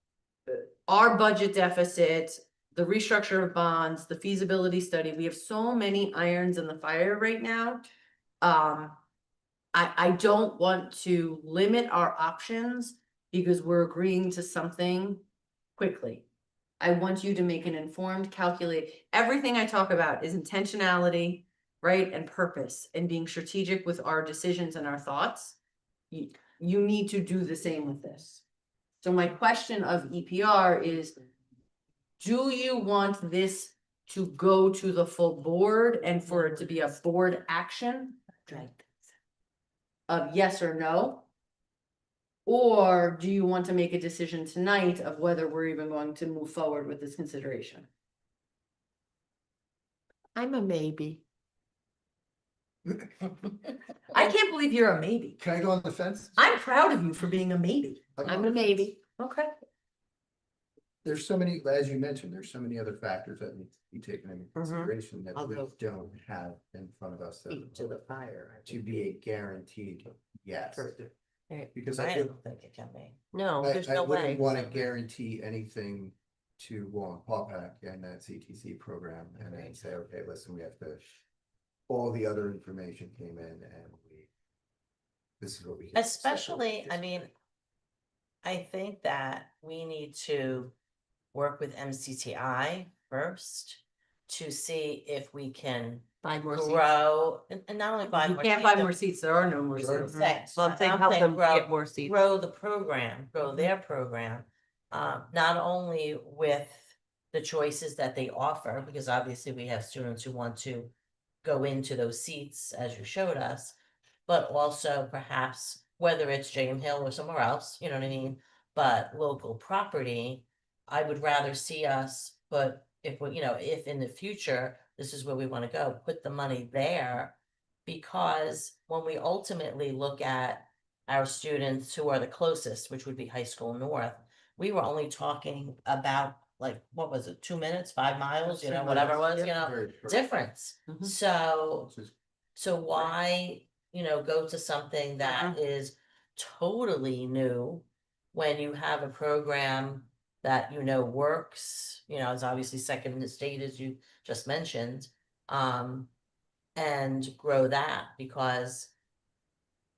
our budget deficit, the restructure of bonds, the feasibility study, we have so many irons in the fire right now. I don't want to limit our options because we're agreeing to something quickly. I want you to make an informed everything I talk about is intentionality, right? And purpose and being strategic with our decisions and our thoughts. You need to do the same with this. So my question of EPR is, do you want this to go to the full board and for it to be a board action of yes or no? Or do you want to make a decision tonight of whether we're even going to move forward with this consideration? I'm a maybe. I can't believe you're a maybe. can I go on the fence? I'm proud of you for being a maybe. I'm a maybe. Okay. There's so many, as you mentioned, there's so many other factors that need to be taken into consideration that we Although- don't have in front of us. Feet to the fire. To be a guaranteed yes. Because I I don't think it can be. No, there's I no way. wouldn't want to guarantee anything to Wallen Pawpack and that CTC program and then say, okay, listen, we have to. All the other information came in and we this is what we. can expect. Especially, I mean, I think that we need to work with MCTI first to see if we can Buy more seats. grow, and not only buy You more. can't seats, buy but more seats, there are no more There are seats. seats. Well, if they I'm help saying them grow- get more seats. Grow the program, grow their program, not only with the choices that they offer, because obviously we have students who want to go into those seats, as you showed us, but also perhaps whether it's Jam Hill or somewhere else, you know what I mean? But local property, I would rather see us, but if we, if in the future, this is where we want to go, put the money there. Because when we ultimately look at our students who are the closest, which would be high school north, we were only talking about like, what was it, 2 minutes, 5 miles, whatever it was, Very short. difference. Mhm. So, Which is- why, go to something that is totally new when you have a program that works, is obviously second in the state, as you just mentioned, and grow that, because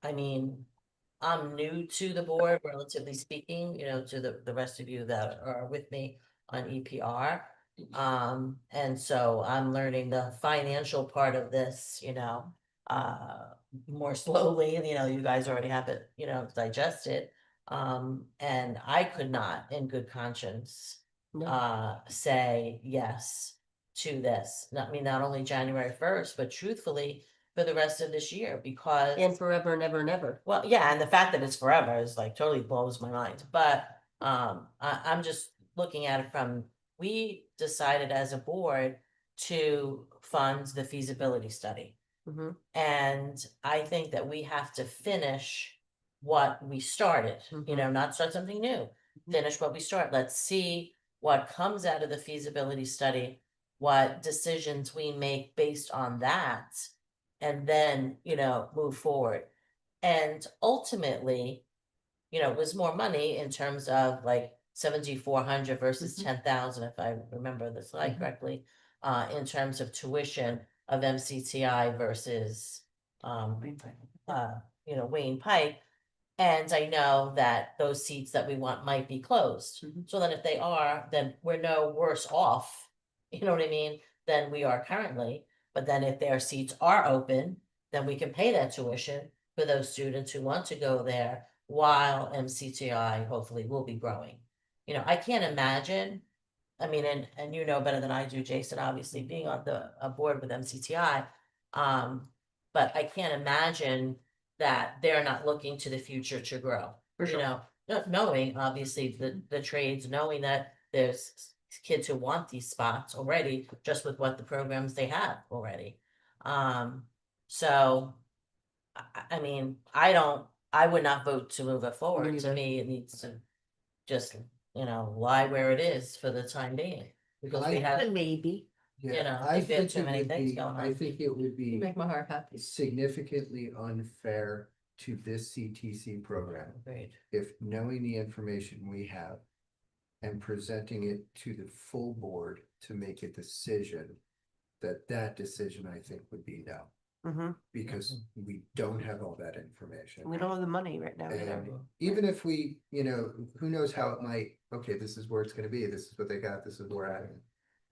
I mean, I'm new to the board, relatively speaking, to the rest of you that are with me on EPR. And so I'm learning the financial part of this, more slowly, you guys already have it, digested. And I could not in good conscience, say yes to this. Not only January 1st, but truthfully for the rest of this year, because. And forever and ever and ever. Well, yeah, and the fact that it's forever is like totally blows my mind, but, I'm just looking at it from, we decided as a board to fund the feasibility study. Mhm. And I think that we have to finish what we started, not start something new. Finish what we start. Let's see what comes out of the feasibility study, what decisions we make based on that, and then, move forward. And ultimately, it was more money in terms of like 7,400 versus 10,000, if I remember the slide correctly, in terms of tuition of MCTI versus, Wayne Pike. And I know that those seats that we want might be closed. So then if they are, then we're no worse off, you know what I mean, than we are currently. But then if their seats are open, then we can pay that tuition for those students who want to go there, while MCTI hopefully will be growing. I can't imagine, I mean, and you know better than I do, Jason, obviously being on a board with MCTI. But I can't imagine that they're not looking to the future to grow. For sure. Not knowing obviously the trades, knowing that there's kids who want these spots already, just with what the programs they have already. So I mean, I would not vote to move it forward. To me, it needs to just, lie where it is for the time being. Because we have, Maybe. Yeah, I think we have too many things going I on. think it would be Make my heart happy. significantly unfair to this CTC program agreed. if, knowing the information we have and presenting it to the full board to make a decision, that decision, I think, would be no, Mhm. because we don't have all that information. We don't have the money right now either. And even if we, who knows how it might, okay, this is where it's gonna be, this is what they got, this is where we're at.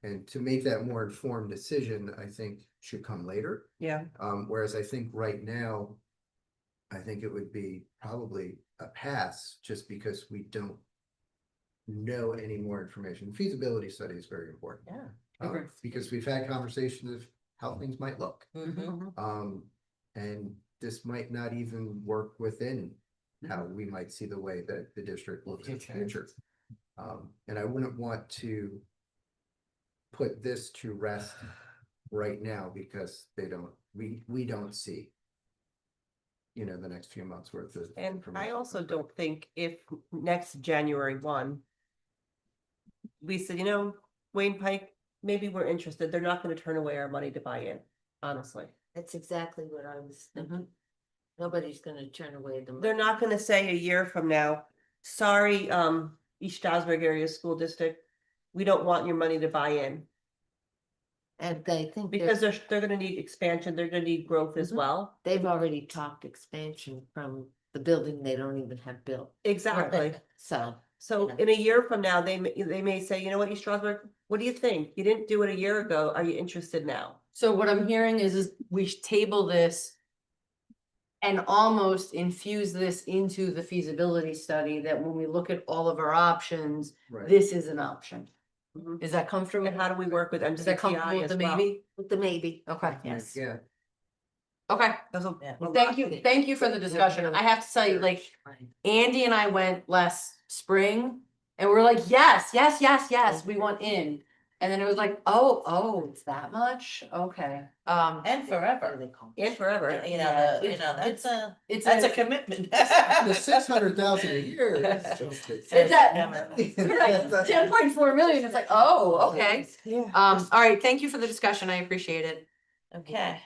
And to make that more informed decision, I think should come later. Yeah. Whereas I think right now, I think it would be probably a pass, just because we don't know any more information. Feasibility study is very important. Yeah. Because we've had conversations of how things might look. Mhm. And this might not even work within how we might see the way that the district looks in the future. And I wouldn't want to put this to rest right now, because we don't see, the next few months worth of And I information. also don't think if next January 1, we said, Wayne Pike, maybe we're interested, they're not gonna turn away our money to buy in, honestly. That's exactly what I was thinking. Nobody's gonna turn away the. They're not gonna say a year from now, sorry, East Stroudsburg Area School District, we don't want your money to buy in. And they think Because they're gonna need expansion, they're gonna need growth as Mhm. well. they've already talked expansion from the building they don't even have built. Exactly. So, So Yeah. in a year from now, they may say, you know what, East Stroudsburg, what do you think? You didn't do it a year ago. Are you interested now? So what I'm hearing is we should table this. And almost infuse this into the feasibility study that when we look at all of our options, Right. this is an option. Mhm. Is that comfortable? And how do we work with Is that comfortable MCTI with as the well? maybe? with the maybe. Okay, Yes. Yeah. okay. Those are- Yeah. Well, thank you for the discussion. I have to tell you, like, Andy and I went last spring and we're like, yes, yes, yes, yes, we want in. And then it was like, oh, it's that much? Okay. And forever. And forever. Yeah, That's it's a commitment. The 600,000 a year. is just- It's at 10.4 million. It's like, oh, okay. Yeah. All right, thank you for the discussion. I appreciate it. Okay,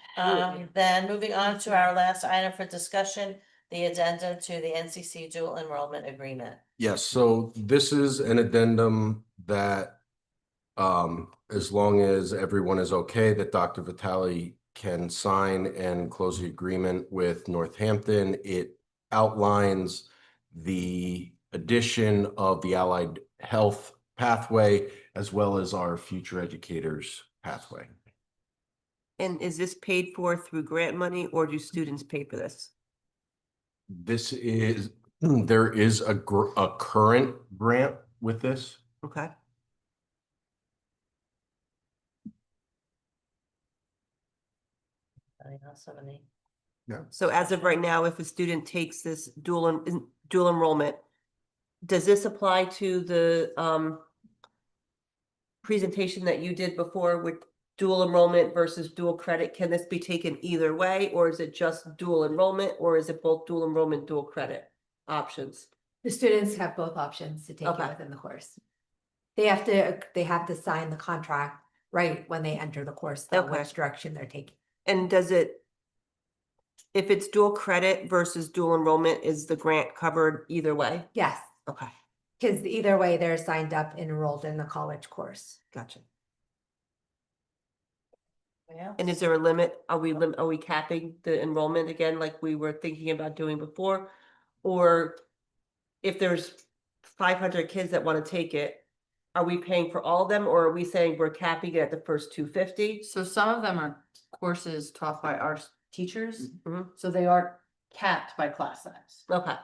then moving on to our last item for discussion, the addendum to the NCC dual enrollment agreement. Yes, so this is an addendum that, as long as everyone is okay, that Dr. Vitale can sign and close the agreement with Northampton. It outlines the addition of the allied health pathway as well as our future educators pathway. And is this paid for through grant money or do students pay for this? This is, there is a current grant with this. Okay. So as of right now, if a student takes this dual enrollment, does this apply to the presentation that you did before with dual enrollment versus dual credit? Can this be taken either way, or is it just dual enrollment, or is it both dual enrollment, dual credit options? The students have both options to take it Okay. within the course. They have to sign the contract right when they enter the course, though, Okay. which direction they're taking. And does it, if it's dual credit versus dual enrollment, is the grant covered either way? Yes, Okay, because either way, they're signed up, enrolled in the college course. gotcha. Yeah. And is there a limit? Are we capping the enrollment again, like we were thinking about doing before? Or if there's 500 kids that want to take it, are we paying for all of them, or are we saying we're capping it at the first 250? So some of them are courses taught by our teachers, Mhm. so they are capped by class size. Okay,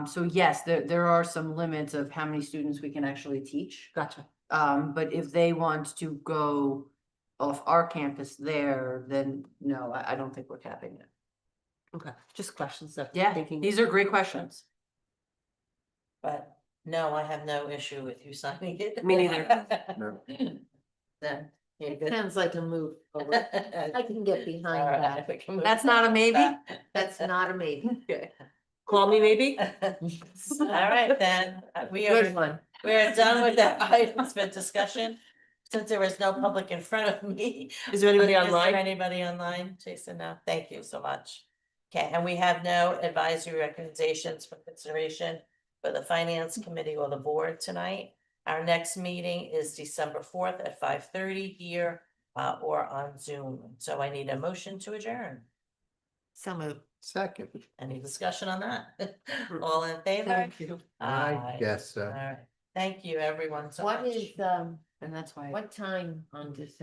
So yes, there are some limits of how many students we can actually teach. gotcha. But if they want to go off our campus there, then no, I don't think we're capping it. Okay, just questions of Yeah, thinking. these are great questions. But no, I have no issue with you signing it. Me neither. No. Then, you're good. Sounds like a move. forward. I can get behind All right, that. we can move That's not a maybe? That's not a maybe. Call me maybe? All right, then, Good one. we're done with that items for discussion. Since there was no public in front of me. Is there anybody Is there online? anybody online? Jason, no, thank you so much. Okay, and we have no advisory recommendations for consideration for the finance committee or the board tonight. Our next meeting is December 4th at 5:30 here or on Zoom. So I need a motion to adjourn. So moved. Second. Any discussion on that? All in favor? Thank you. I Aye. guess so. All right, thank you, everyone, so What much. is, And that's why. what time on December?